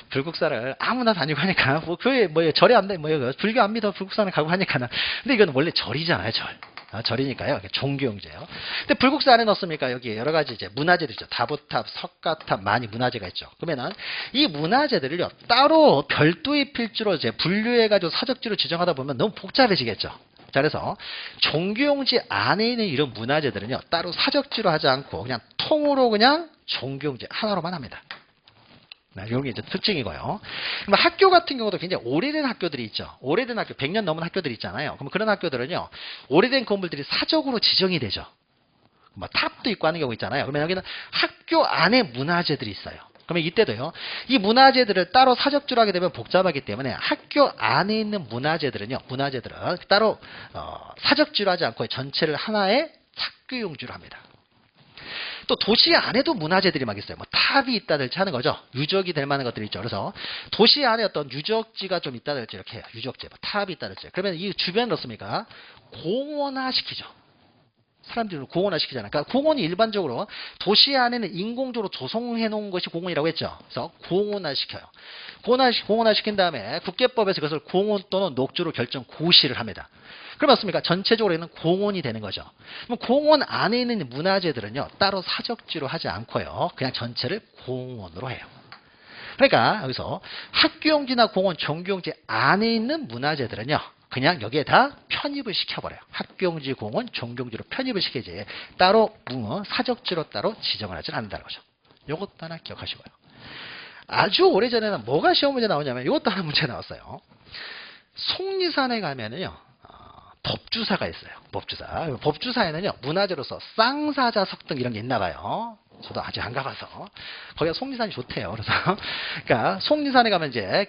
불국사를 아무나 다니고 하니까 교회 절에 안 돼, 불교 안 믿어 불국사는 가고 하니까. 근데 이건 원래 절이잖아요, 절. 절이니까요. 종교용지예요. 근데 불국사 안에 넣습니까? 여기 여러 가지 이제 문화재들 있죠. 다보탑, 석가탑 많이 문화재가 있죠. 그러면은 이 문화재들을요 따로 별도의 필지로 이제 분류해가지고 사적지로 지정하다 보면 너무 복잡해지겠죠. 자, 그래서 종교용지 안에 있는 이런 문화재들은요 따로 사적지로 하지 않고 그냥 통으로 그냥 종교용지 하나로만 합니다. 이런 게 이제 특징이고요. 그럼 학교 같은 경우도 굉장히 오래된 학교들이 있죠. 오래된 학교, 100년 넘은 학교들이 있잖아요. 그럼 그런 학교들은요, 오래된 건물들이 사적으로 지정이 되죠. 뭐 탑도 있고 하는 경우 있잖아요. 그러면 여기는 학교 안에 문화재들이 있어요. 그러면 이때도요, 이 문화재들을 따로 사적지로 하게 되면 복잡하기 때문에 학교 안에 있는 문화재들은요, 문화재들은 따로 사적지로 하지 않고 전체를 하나의 학교용지로 합니다. 또 도시 안에도 문화재들이 막 있어요. 뭐 탑이 있다든지 하는 거죠. 유적이 될 만한 것들이 있죠. 그래서 도시 안에 어떤 유적지가 좀 있다든지 이렇게 해요. 유적지, 뭐 탑이 있다든지. 그러면 이 주변을 어떻습니까? 공원화 시키죠. 사람들을 공원화 시키잖아요. 그러니까 공원이 일반적으로 도시 안에는 인공적으로 조성해 놓은 것이 공원이라고 했죠. 그래서 공원화 시켜요. 공원화 시킨 다음에 국계법에서 그것을 공원 또는 녹지로 결정 고시를 합니다. 그럼 맞습니까? 전체적으로는 공원이 되는 거죠. 그럼 공원 안에 있는 문화재들은요, 따로 사적지로 하지 않고요, 그냥 전체를 공원으로 해요. 그러니까 여기서 학교용지나 공원, 종교용지 안에 있는 문화재들은요, 그냥 여기에 다 편입을 시켜버려요. 학교용지, 공원, 종교용지로 편입을 시키지 따로 사적지로 따로 지정을 하지 않는다는 거죠. 이것도 하나 기억하시고요. 아주 오래전에는 뭐가 시험 문제 나오냐면 이것도 하나 문제 나왔어요. 속리산에 가면은요, 법주사가 있어요. 법주사. 법주사에는요, 문화재로서 쌍사자석 등 이런 게 있나 봐요. 저도 아직 안 가봐서. 거기가 속리산이 좋대요. 그래서, 그러니까, 속리산에 가면 이제,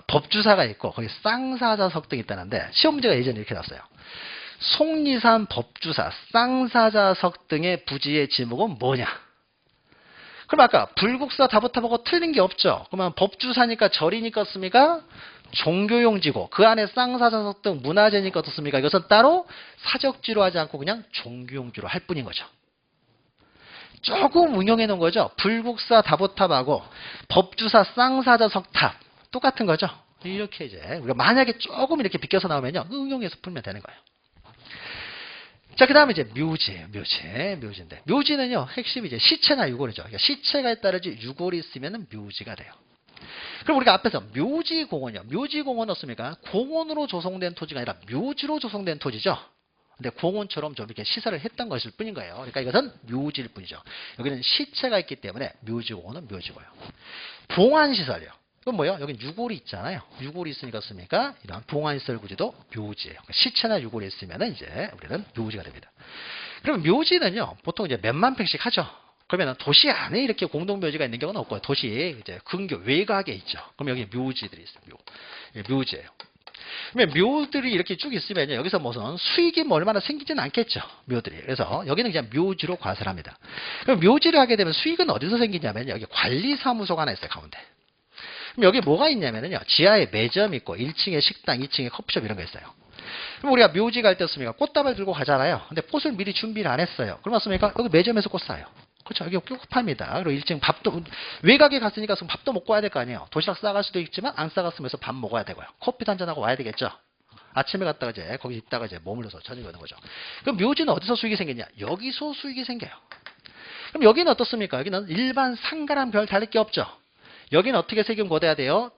법주사가 있고, 거기 쌍사자석 등이 있다는데, 시험 문제가 예전에 이렇게 나왔어요. 속리산 법주사, 쌍사자석 등의 부지의 지목은 뭐냐? 그럼 아까 불국사 다보탑하고 틀린 게 없죠. 그러면 법주사니까 절이니까 어떻습니까? 종교용지고 그 안에 쌍사자석 등 문화재니까 어떻습니까? 이것은 따로 사적지로 하지 않고 그냥 종교용지로 할 뿐인 거죠. 조금 응용해 놓은 거죠. 불국사 다보탑하고 법주사 쌍사자석탑 똑같은 거죠. 이렇게 이제 우리가 만약에 조금 이렇게 비껴서 나오면요, 응용해서 풀면 되는 거예요. 자, 그 다음에 이제 묘지인데, 묘지는요, 핵심이 이제 시체나 유골이죠. 그러니까 시체가 따르지 유골이 있으면 묘지가 돼요. 그럼 우리가 앞에서 묘지공원이요. 묘지공원은 어떻습니까? 공원으로 조성된 토지가 아니라 묘지로 조성된 토지죠. 근데 공원처럼 좀 이렇게 시설을 했던 것일 뿐인 거예요. 그러니까 이것은 묘지일 뿐이죠. 여기는 시체가 있기 때문에 묘지공원은 묘지고요. 봉안시설이요. 그건 뭐예요? 여긴 유골이 있잖아요. 유골이 있으니까 어떻습니까? 이런 봉안시설 구지도 묘지예요. 그러니까 시체나 유골이 있으면 이제 우리는 묘지가 됩니다. 그럼 묘지는요, 보통 이제 몇만 평씩 하죠. 그러면 도시 안에 이렇게 공동묘지가 있는 경우는 없고요. 도시 이제 근교 외곽에 있죠. 그럼 여기 묘지들이 있어요. 묘지예요. 그러면 묘들이 이렇게 쭉 있으면 여기서 무슨 수익이 뭐 얼마나 생기지는 않겠죠. 묘들이. 그래서 여기는 그냥 묘지로 과세합니다. 그럼 묘지를 하게 되면 수익은 어디서 생기냐면 여기 관리사무소가 하나 있어요. 가운데. 그럼 여기 뭐가 있냐면요, 지하에 매점 있고 1층에 식당, 2층에 커피숍 이런 거 있어요. 그럼 우리가 묘지 갈 때 습니까? 꽃다발 들고 가잖아요. 근데 꽃을 미리 준비를 안 했어요. 그럼 맞습니까? 여기 매점에서 꽃 사요. 그렇죠. 여기 꽃 팝니다. 그리고 1층 밥도, 외곽에 갔으니까 밥도 먹고 와야 될 거 아니에요. 도시락 싸갈 수도 있지만 안 싸갔으면서 밥 먹어야 되고요. 커피도 한잔하고 와야 되겠죠. 아침에 갔다가 이제 거기 있다가 이제 머물러서 저녁에 오는 거죠. 그럼 묘지는 어디서 수익이 생기냐? 여기서 수익이 생겨요. 그럼 여기는 어떻습니까? 여기는 일반 상가랑 별 다를 게 없죠. 여기는 어떻게 세금 걷어야 돼요?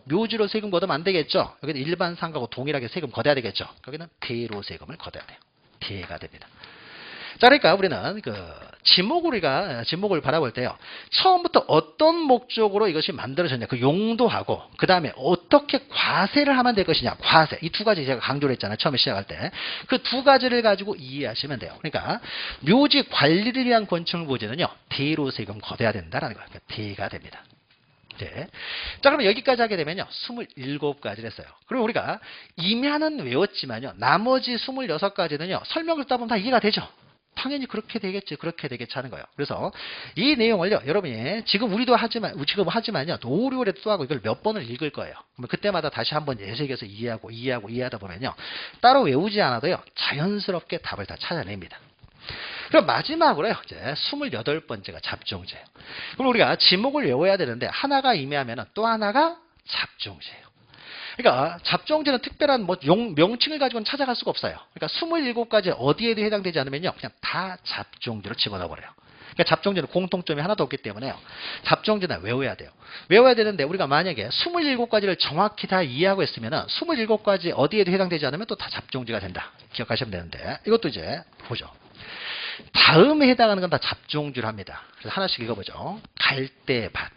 묘지로 세금 걷으면 안 되겠죠. 여기는 일반 상가고 동일하게 세금 걷어야 되겠죠. 여기는 대로 세금을 걷어야 돼요. 대가 됩니다. 자, 그러니까 우리는 지목을 바라볼 때요, 처음부터 어떤 목적으로 이것이 만들어졌냐, 그 용도하고, 그 다음에 어떻게 과세를 하면 될 것이냐, 과세. 이 두 가지 제가 강조를 했잖아요. 처음에 시작할 때. 그 두 가지를 가지고 이해하시면 돼요. 그러니까, 묘지 관리를 위한 건축물부지는요, 대로 세금 걷어야 된다라는 거예요. 그러니까 대가 됩니다. 네. 자, 그러면 여기까지 하게 되면요, 27가지를 했어요. 그리고 우리가 임야는 외웠지만요, 나머지 26가지는요, 설명을 따보면 다 이해가 되죠. 당연히 그렇게 되겠지, 그렇게 되겠지 하는 거예요. 그래서 이 내용을요, 여러분이 지금 지금 하지만요, 또 5, 6월에 또 하고 이걸 몇 번을 읽을 거예요. 그러면 그때마다 다시 한번 예색에서 이해하다 보면요, 따로 외우지 않아도요, 자연스럽게 답을 다 찾아냅니다. 그럼 마지막으로요, 이제 28번째가 잡종제예요. 그럼 우리가 지목을 외워야 되는데 하나가 임야하면 또 하나가 잡종제예요. 그러니까 잡종제는 특별한 뭐 명칭을 가지고는 찾아갈 수가 없어요. 그러니까 27가지 어디에도 해당되지 않으면요. 그냥 다 잡종제로 집어넣어 버려요. 그러니까 잡종제는 공통점이 하나도 없기 때문에요. 잡종제는 외워야 돼요. 외워야 되는데 우리가 만약에 27가지를 정확히 다 이해하고 있으면은 27가지 어디에도 해당되지 않으면 또 다 잡종제가 된다. 기억하시면 되는데 이것도 이제 보죠. 다음에 해당하는 건 다 잡종주를 합니다. 그래서 하나씩 읽어보죠. 갈대밭,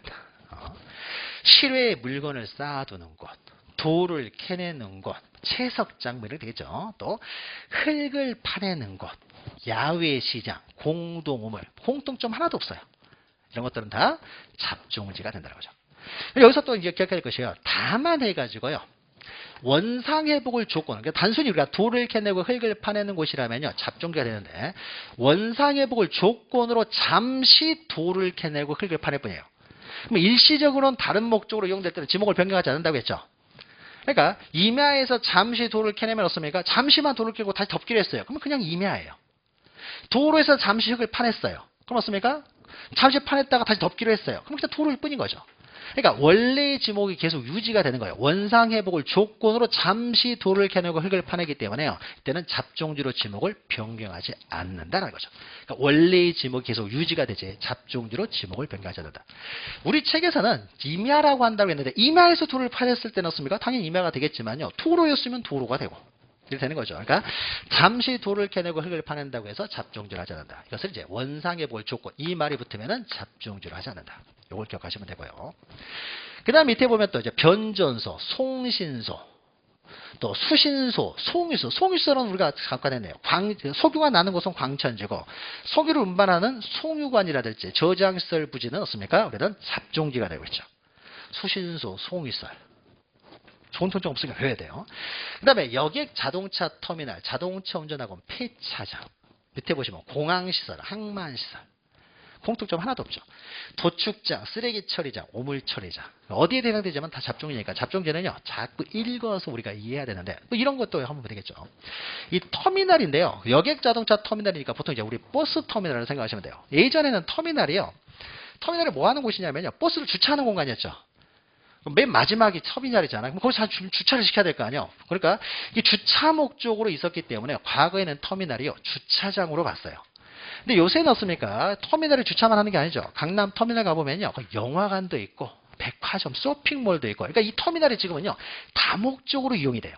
실외에 물건을 쌓아두는 곳, 돌을 캐내는 곳, 채석장 이렇게 되겠죠. 또 흙을 파내는 곳, 야외 시장, 공동우물, 공통점 하나도 없어요. 이런 것들은 다 잡종지가 된다는 거죠. 여기서 또 이제 기억할 것이요. 다만 해가지고요. 원상회복을 조건, 그러니까 단순히 우리가 돌을 캐내고 흙을 파내는 곳이라면요. 잡종지가 되는데 원상회복을 조건으로 잠시 돌을 캐내고 흙을 파낼 뿐이에요. 그럼 일시적으로는 다른 목적으로 이용될 때는 지목을 변경하지 않는다고 했죠. 그러니까 임야에서 잠시 돌을 캐내면 어떻습니까? 잠시만 돌을 캐고 다시 덮기로 했어요. 그러면 그냥 임야예요. 도로에서 잠시 흙을 파냈어요. 그럼 어떻습니까? 잠시 파냈다가 다시 덮기로 했어요. 그럼 그냥 도로일 뿐인 거죠. 그러니까 원래의 지목이 계속 유지가 되는 거예요. 원상회복을 조건으로 잠시 돌을 캐내고 흙을 파내기 때문에요. 이때는 잡종지로 지목을 변경하지 않는다는 거죠. 그러니까 원래의 지목이 계속 유지가 되지 잡종지로 지목을 변경하지 않는다. 우리 책에서는 임야라고 한다고 했는데 임야에서 돌을 파냈을 때는 어떻습니까? 당연히 임야가 되겠지만요. 도로였으면 도로가 되고 이렇게 되는 거죠. 그러니까 잠시 돌을 캐내고 흙을 파낸다고 해서 잡종지를 하지 않는다. 이것을 이제 원상회복을 조건, 이 말이 붙으면은 잡종지를 하지 않는다. 이걸 기억하시면 되고요. 그 다음 밑에 보면 또 이제 변전소, 송신소, 또 수신소, 송유소. 송유소는 우리가 잠깐 했네요. 석유가 나는 곳은 광천지고 석유를 운반하는 송유관이라든지 저장시설 부지는 없습니까? 우리는 잡종지가 되고 있죠. 수신소, 송유시설. 공통점 없으니까 배워야 돼요. 그 다음에 여객 자동차 터미널, 자동차 운전학원, 폐차장. 밑에 보시면 공항시설, 항만시설. 공통점 하나도 없죠. 도축장, 쓰레기 처리장, 오물 처리장. 어디에 해당되지만 다 잡종이니까 잡종제는요. 자꾸 읽어서 우리가 이해해야 되는데 또 이런 것도 한번 보면 되겠죠. 이 터미널인데요. 여객 자동차 터미널이니까 보통 이제 우리 버스 터미널을 생각하시면 돼요. 예전에는 터미널이 뭐 하는 곳이냐면요. 버스를 주차하는 공간이었죠. 맨 마지막이 터미널이잖아요. 그럼 거기서 주차를 시켜야 될 거 아니에요. 그러니까 이 주차 목적으로 있었기 때문에 과거에는 터미널이요. 주차장으로 갔어요. 근데 요새는 어떻습니까? 터미널에 주차만 하는 게 아니죠. 강남 터미널 가보면요. 영화관도 있고 백화점, 쇼핑몰도 있고. 그러니까 이 터미널이 지금은요. 다목적으로 이용이 돼요.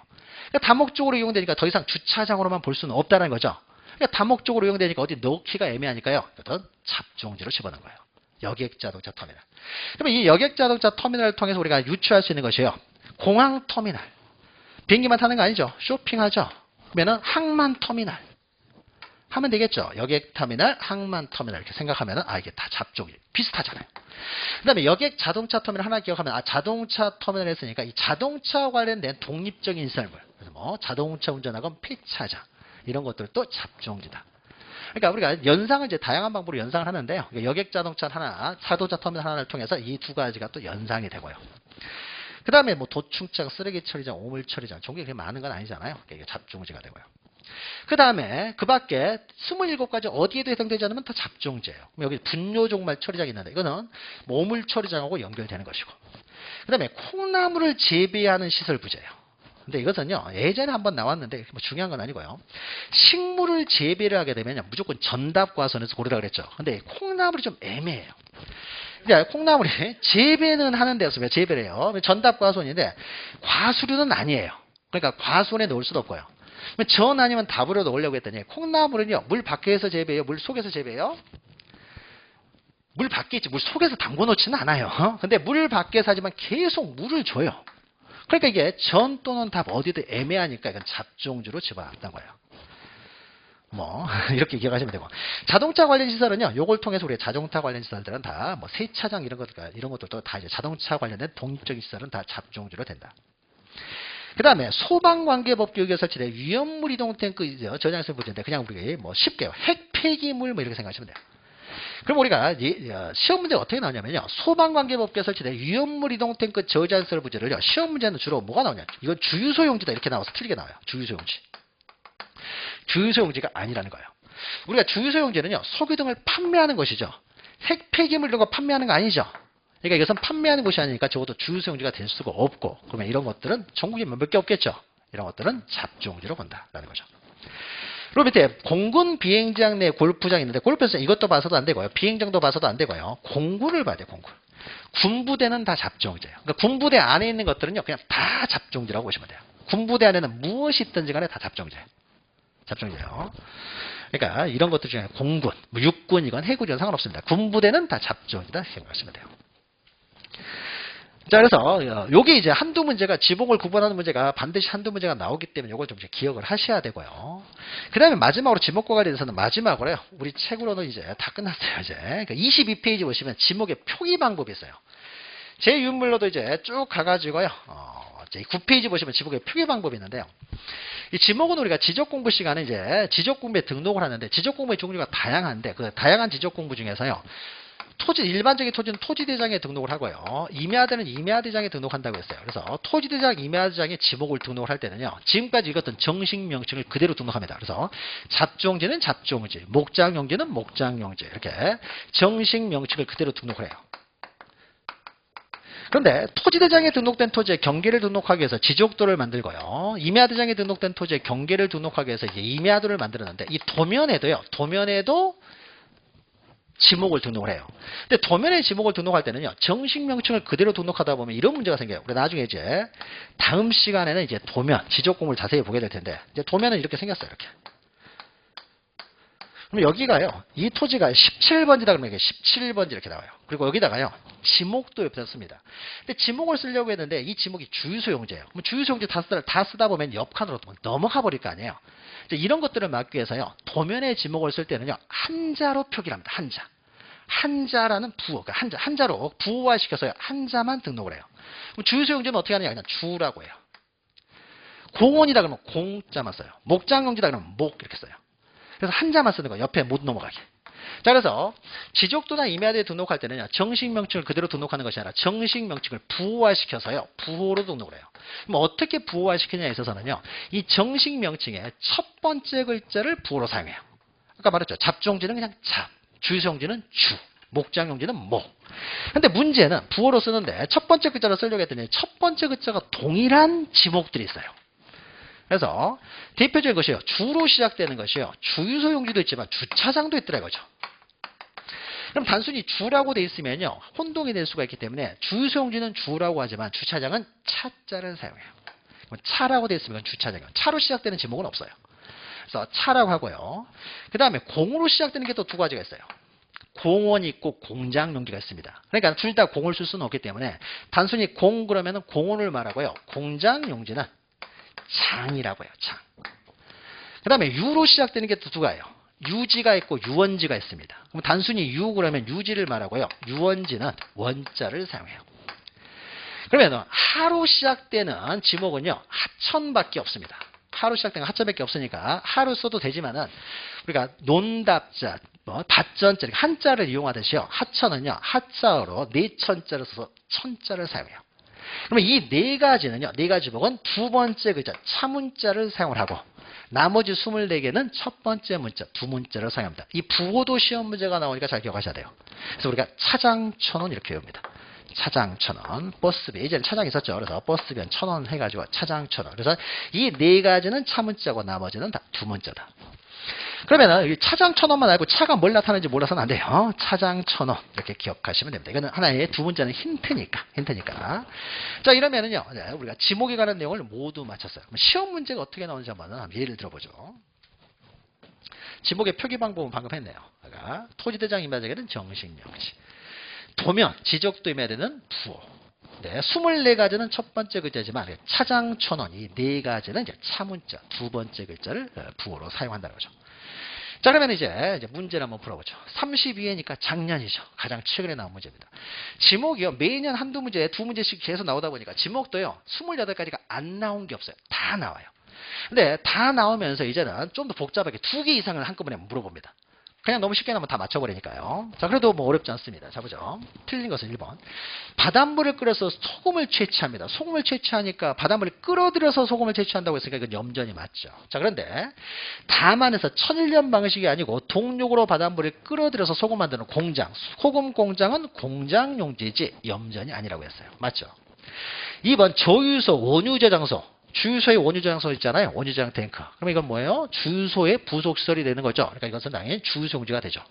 그러니까 다목적으로 이용되니까 더 이상 주차장으로만 볼 수는 없다는 거죠. 그러니까 다목적으로 이용되니까 어디 넣기가 애매하니까요. 그것은 잡종지로 집어넣은 거예요. 여객자동차 터미널. 그러면 이 여객자동차 터미널을 통해서 우리가 유추할 수 있는 것이에요. 공항 터미널. 비행기만 타는 거 아니죠. 쇼핑하죠. 그러면 항만 터미널. 하면 되겠죠. 여객 터미널, 항만 터미널 이렇게 생각하면 이게 다 잡종이 비슷하잖아요. 그 다음에 여객 자동차 터미널 하나 기억하면 자동차 터미널 했으니까 이 자동차 관련된 독립적인 시설물. 그래서 뭐 자동차 운전학원, 폐차장 이런 것들도 잡종지다. 그러니까 우리가 연상을 이제 다양한 방법으로 연상을 하는데요. 여객 자동차 하나, 자동차 터미널 하나를 통해서 이 두 가지가 또 연상이 되고요. 그 다음에 뭐 도축장, 쓰레기 처리장, 오물 처리장, 종류가 그렇게 많은 건 아니잖아요. 이게 잡종지가 되고요. 그 다음에 그 밖에 27가지 어디에도 해당되지 않으면 다 잡종지예요. 여기 분뇨 종말 처리장이 있는데 이거는 오물 처리장하고 연결되는 것이고. 그 다음에 콩나물을 재배하는 시설 부지예요. 근데 이것은요, 예전에 한번 나왔는데 뭐 중요한 건 아니고요. 식물을 재배를 하게 되면 무조건 전답과선에서 고르라 그랬죠. 근데 콩나물이 좀 애매해요. 근데 콩나물이 재배는 하는데 없으면 재배를 해요. 전답과선인데 과수류는 아니에요. 그러니까 과수원에 넣을 수도 없고요. 전 아니면 답으로 넣으려고 했더니 콩나물은요, 물 밖에서 재배해요? 물 속에서 재배해요? 물 밖에 있지, 물 속에서 담궈 놓지는 않아요. 근데 물 밖에서 하지만 계속 물을 줘요. 그러니까 이게 전 또는 답 어디도 애매하니까 이건 잡종주로 집어넣었던 거예요. 뭐 이렇게 기억하시면 되고, 자동차 관련 시설은요, 요걸 통해서 우리 자동차 관련 시설들은 다 뭐 세차장 이런 것들도 다 이제 자동차 관련된 독립적인 시설은 다 잡종주로 된다. 그 다음에 소방관계법 규격에 설치된 위험물 이동 탱크 저장시설 부지인데 그냥 우리 뭐 쉽게 핵 폐기물 뭐 이렇게 생각하시면 돼요. 그럼 우리가 시험 문제가 어떻게 나오냐면요. 소방관계법규에 설치된 위험물 이동 탱크 저장시설 부지를요. 시험 문제는 주로 뭐가 나오냐. 이건 주유소용지다 이렇게 나와서 틀리게 나와요. 주유소용지. 주유소용지가 아니라는 거예요. 우리가 주유소용지는요. 석유 등을 판매하는 것이죠. 핵 폐기물 이런 거 판매하는 거 아니죠. 그러니까 이것은 판매하는 곳이 아니니까 적어도 주유소용지가 될 수가 없고, 그러면 이런 것들은 전국에 몇 개 없겠죠. 이런 것들은 잡주용지로 본다라는 거죠. 그리고 밑에 공군 비행장 내 골프장이 있는데, 골프장 이것도 봐서도 안 되고요. 비행장도 봐서도 안 되고요. 공군을 봐야 돼요. 공군. 군부대는 다 잡주용지예요. 그러니까 군부대 안에 있는 것들은요, 그냥 다 잡주용지라고 보시면 돼요. 군부대 안에는 무엇이 있든지 간에 다 잡주용지예요. 잡주용지예요. 그러니까 이런 것들 중에 공군, 뭐 육군이건 해군이건 상관없습니다. 군부대는 다 잡주용지다 생각하시면 돼요. 자, 그래서 여기 이제 한두 문제가 지목을 구분하는 문제가 반드시 한두 문제가 나오기 때문에 이걸 좀 이제 기억을 하셔야 되고요. 그 다음에 마지막으로 지목과 관련해서는 마지막으로요. 우리 책으로는 이제 다 끝났어요. 이제 그러니까 22페이지 보시면 지목의 표기 방법이 있어요. 제 유인물로도 이제 쭉 가가지고요. 이제 9페이지 보시면 지목의 표기 방법이 있는데요. 이 지목은 우리가 지적 공부 시간에 이제 지적 공부에 등록을 하는데, 지적 공부의 종류가 다양한데 그 다양한 지적 공부 중에서요. 일반적인 토지는 토지대장에 등록을 하고요. 임야대는 임야대장에 등록한다고 했어요. 그래서 토지대장, 임야대장에 지목을 등록을 할 때는요. 지금까지 읽었던 정식 명칭을 그대로 등록합니다. 그래서 잡주용지는 잡주용지, 목장용지는 목장용지, 이렇게 정식 명칭을 그대로 등록을 해요. 그런데 토지대장에 등록된 토지의 경계를 등록하기 위해서 지적도를 만들고요. 임야대장에 등록된 토지의 경계를 등록하기 위해서 이제 임야도를 만들었는데, 이 도면에도 지목을 등록을 해요. 근데 도면에 지목을 등록할 때는요, 정식 명칭을 그대로 등록하다 보면 이런 문제가 생겨요. 우리 나중에 이제 다음 시간에는 이제 도면, 지적 공부를 자세히 보게 될 텐데, 이제 도면은 이렇게 생겼어요. 이렇게. 그럼 여기가요, 이 토지가 17번지다 그러면 이게 17번지 이렇게 나와요. 그리고 여기다가요, 지목도 옆에서 씁니다. 근데 지목을 쓰려고 했는데 이 지목이 주유소용지예요. 그럼 주유소용지 다 쓰다 보면 옆칸으로 넘어가 버릴 거 아니에요. 이런 것들을 막기 위해서요, 도면에 지목을 쓸 때는요, 한자로 표기를 합니다. 한자. 한자라는 부호, 그러니까 한자로 부호화시켜서요, 한자만 등록을 해요. 그럼 주유소용지는 어떻게 하느냐? 그냥 주라고 해요. 공원이다 그러면 공자만 써요. 목장용지다 그러면 목 이렇게 써요. 그래서 한자만 쓰는 거예요. 옆에 못 넘어가게. 자, 그래서 지적도나 임야도에 등록할 때는요, 정식 명칭을 그대로 등록하는 것이 아니라 정식 명칭을 부호화시켜서요, 부호로 등록을 해요. 그럼 어떻게 부호화시키냐에 있어서는요, 이 정식 명칭의 첫 번째 글자를 부호로 사용해요. 아까 말했죠. 잡주용지는 그냥 잡, 주유소용지는 주, 목장용지는 목. 근데 문제는 부호로 쓰는데 첫 번째 글자로 쓰려고 했더니 첫 번째 글자가 동일한 지목들이 있어요. 그래서 대표적인 것이요, 주로 시작되는 것이요, 주유소용지도 있지만 주차장도 있더라 이거죠. 그럼 단순히 주라고 돼 있으면요, 혼동이 될 수가 있기 때문에 주유소용지는 주라고 하지만 주차장은 차자를 사용해요. 차라고 돼 있으면 주차장이요. 차로 시작되는 지목은 없어요. 그래서 차라고 하고요. 그 다음에 공으로 시작되는 게 또 두 가지가 있어요. 공원이 있고 공장용지가 있습니다. 그러니까 둘 다 공을 쓸 수는 없기 때문에 단순히 공 그러면은 공원을 말하고요. 공장용지는 장이라고 해요. 장. 그 다음에 유로 시작되는 게 두 가지예요. 유지가 있고 유원지가 있습니다. 그럼 단순히 유 그러면 유지를 말하고요. 유원지는 원자를 사용해요. 그러면 하로 시작되는 지목은요, 하천밖에 없습니다. 하로 시작되는 하천밖에 없으니까 하로 써도 되지만은 우리가 논답자, 닷전자, 한자를 이용하듯이요, 하천은요, 하자어로 네천자를 써서 천자를 사용해요. 그러면 이 네 가지는요, 네 가지 지목은 두 번째 글자 차문자를 사용을 하고, 나머지 24개는 첫 번째 문자, 두 문자를 사용합니다. 이 부호도 시험 문제가 나오니까 잘 기억하셔야 돼요. 그래서 우리가 차장천원 이렇게 외웁니다. 차장천원, 버스비, 예전에 차장 있었죠. 그래서 버스비 1,000원 해가지고 차장천원. 그래서 이 네 가지는 차문자고 나머지는 다 두 문자다. 그러면은 차장천원만 알고 차가 뭘 나타내는지 몰라서는 안 돼요. 차장천원 이렇게 기억하시면 됩니다. 이거는 하나의 두 문자는 힌트니까. 자, 이러면은요, 우리가 지목에 관한 내용을 모두 마쳤어요. 그럼 시험 문제가 어떻게 나오는지 한번 예를 들어보죠. 지목의 표기 방법은 방금 했네요. 그러니까 토지대장 임야대장에는 정식명칭, 도면, 지적도 임야대는 부호. 네, 24가지는 첫 번째 글자지만 차장천원 이 네 가지는 이제 차문자 두 번째 글자를 부호로 사용한다는 거죠. 자, 그러면 이제 문제를 한번 풀어보죠. 32회니까 작년이죠. 가장 최근에 나온 문제입니다. 지목이요, 매년 한두 문제, 두 문제씩 계속 나오다 보니까 지목도요, 28가지가 안 나온 게 없어요. 다 나와요. 근데 다 나오면서 이제는 좀 더 복잡하게 두 개 이상을 한꺼번에 물어봅니다. 그냥 너무 쉽게 나면 다 맞춰버리니까요. 자, 그래도 뭐 어렵지 않습니다. 자, 보죠. 틀린 것은 1번. 바닷물을 끓여서 소금을 채취합니다. 소금을 채취하니까 바닷물을 끌어들여서 소금을 채취한다고 했으니까 이건 염전이 맞죠. 자, 그런데 다만에서 천일염 방식이 아니고 동력으로 바닷물을 끌어들여서 소금 만드는 공장. 소금 공장은 공장 용지지 염전이 아니라고 했어요. 맞죠? 2번 조유소 원유 저장소. 주유소에 원유 저장소 있잖아요. 원유 저장 탱크. 그럼 이건 뭐예요? 주유소의 부속시설이 되는 거죠. 그러니까 이것은 당연히 주유소 용지가 되죠.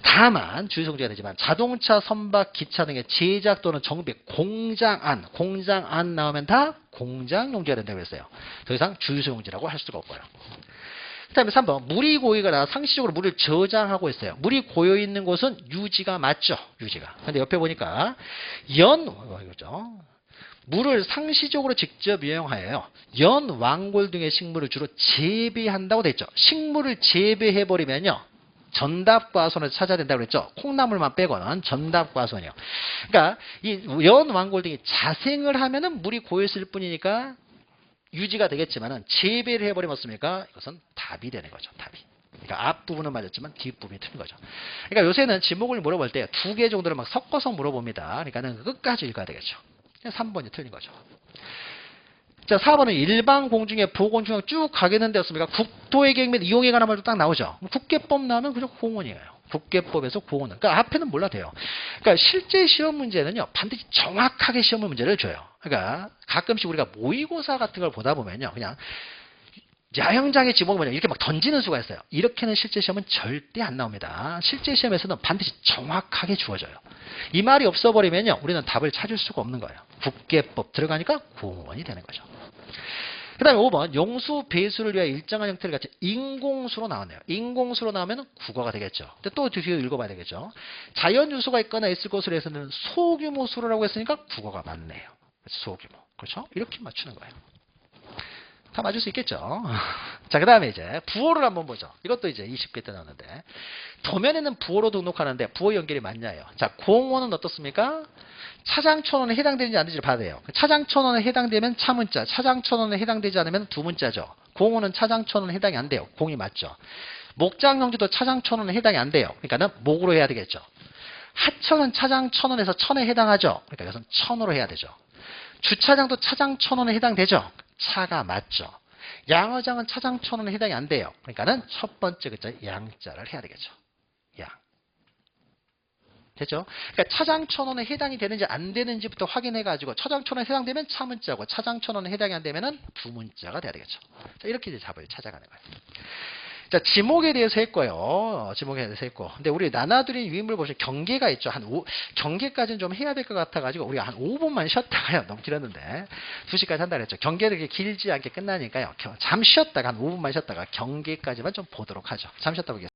다만 주유소 용지가 되지만 자동차, 선박, 기차 등의 제작 또는 정비 공장 안 나오면 다 공장 용지가 된다고 했어요. 더 이상 주유소 용지라고 할 수가 없고요. 그 다음에 3번 물이 고이거나 상시적으로 물을 저장하고 있어요. 물이 고여 있는 곳은 유지가 맞죠. 유지가. 근데 옆에 보니까 이거죠. 물을 상시적으로 직접 이용하여요. 연, 왕골 등의 식물을 주로 재배한다고 돼 있죠. 식물을 재배해버리면요. 전답과손을 찾아야 된다고 그랬죠. 콩나물만 빼고는 전답과손이요. 그러니까 이 연, 왕골 등이 자생을 하면은 물이 고였을 뿐이니까 유지가 되겠지만은 재배를 해버리면 어떻습니까? 이것은 답이 되는 거죠. 답이. 그러니까 앞부분은 맞았지만 뒷부분이 틀린 거죠. 그러니까 요새는 지목을 물어볼 때 2개 정도를 막 섞어서 물어봅니다. 그러니까는 끝까지 읽어야 되겠죠. 3번이 틀린 거죠. 자, 4번은 일반 공중에 보건중앙 쭉 가겠는데 였습니까? 국토의 계획 및 이용에 관한 말도 딱 나오죠. 국계법 나오면 그냥 공원이에요. 국계법에서 공원은. 그러니까 앞에는 몰라도 돼요. 그러니까 실제 시험 문제는요, 반드시 정확하게 시험 문제를 줘요. 그러니까 가끔씩 우리가 모의고사 같은 걸 보다 보면요, 그냥 야영장의 지목이 뭐냐 이렇게 막 던지는 수가 있어요. 이렇게는 실제 시험은 절대 안 나옵니다. 실제 시험에서는 반드시 정확하게 주어져요. 이 말이 없어버리면요, 우리는 답을 찾을 수가 없는 거예요. 국계법 들어가니까 공원이 되는 거죠. 그 다음에 5번 용수 배수를 위해 일정한 형태를 갖춘 인공수로 나왔네요. 인공수로 나오면 국어가 되겠죠. 근데 또 뒤에 읽어봐야 되겠죠. 자연 요소가 있거나 있을 것으로 해서는 소규모 수로라고 했으니까 국어가 맞네요. 소규모. 그렇죠? 이렇게 맞추는 거예요. 다 맞을 수 있겠죠. 자, 그 다음에 이제 부호를 한번 보죠. 이것도 이제 20개 때 나오는데 도면에는 부호로 등록하는데 부호 연결이 맞냐예요. 자, 공원은 어떻습니까? 차장천원에 해당되는지 안 되는지를 봐야 돼요. 차장천원에 해당되면 차문자, 차장천원에 해당되지 않으면 두문자죠. 공원은 차장천원에 해당이 안 돼요. 공이 맞죠. 목장형제도 차장천원에 해당이 안 돼요. 그러니까는 목으로 해야 되겠죠. 하천은 차장천원에서 천에 해당하죠. 그러니까 이것은 천으로 해야 되죠. 주차장도 차장천원에 해당되죠. 차가 맞죠. 양어장은 차장천원에 해당이 안 돼요. 그러니까는 첫 번째 글자 양자를 해야 되겠죠. 양. 됐죠? 그러니까 차장천원에 해당이 되는지 안 되는지부터 확인해가지고 차장천원에 해당되면 차문자고 차장천원에 해당이 안 되면은 두문자가 돼야 되겠죠. 자, 이렇게 이제 답을 찾아가는 거예요. 자, 지목에 대해서 했고요. 지목에 대해서 했고. 근데 우리 나눠드린 유인물 보시면 경계가 있죠. 경계까지는 좀 해야 될 것 같아가지고 우리가 한 5분만 쉬었다가요. 너무 길었는데 2시까지 한다 그랬죠. 경계를 이렇게 길지 않게 끝나니까요. 잠 쉬었다가 한 5분만 쉬었다가 경계까지만 좀 보도록 하죠. 잠 쉬었다 보겠습니다.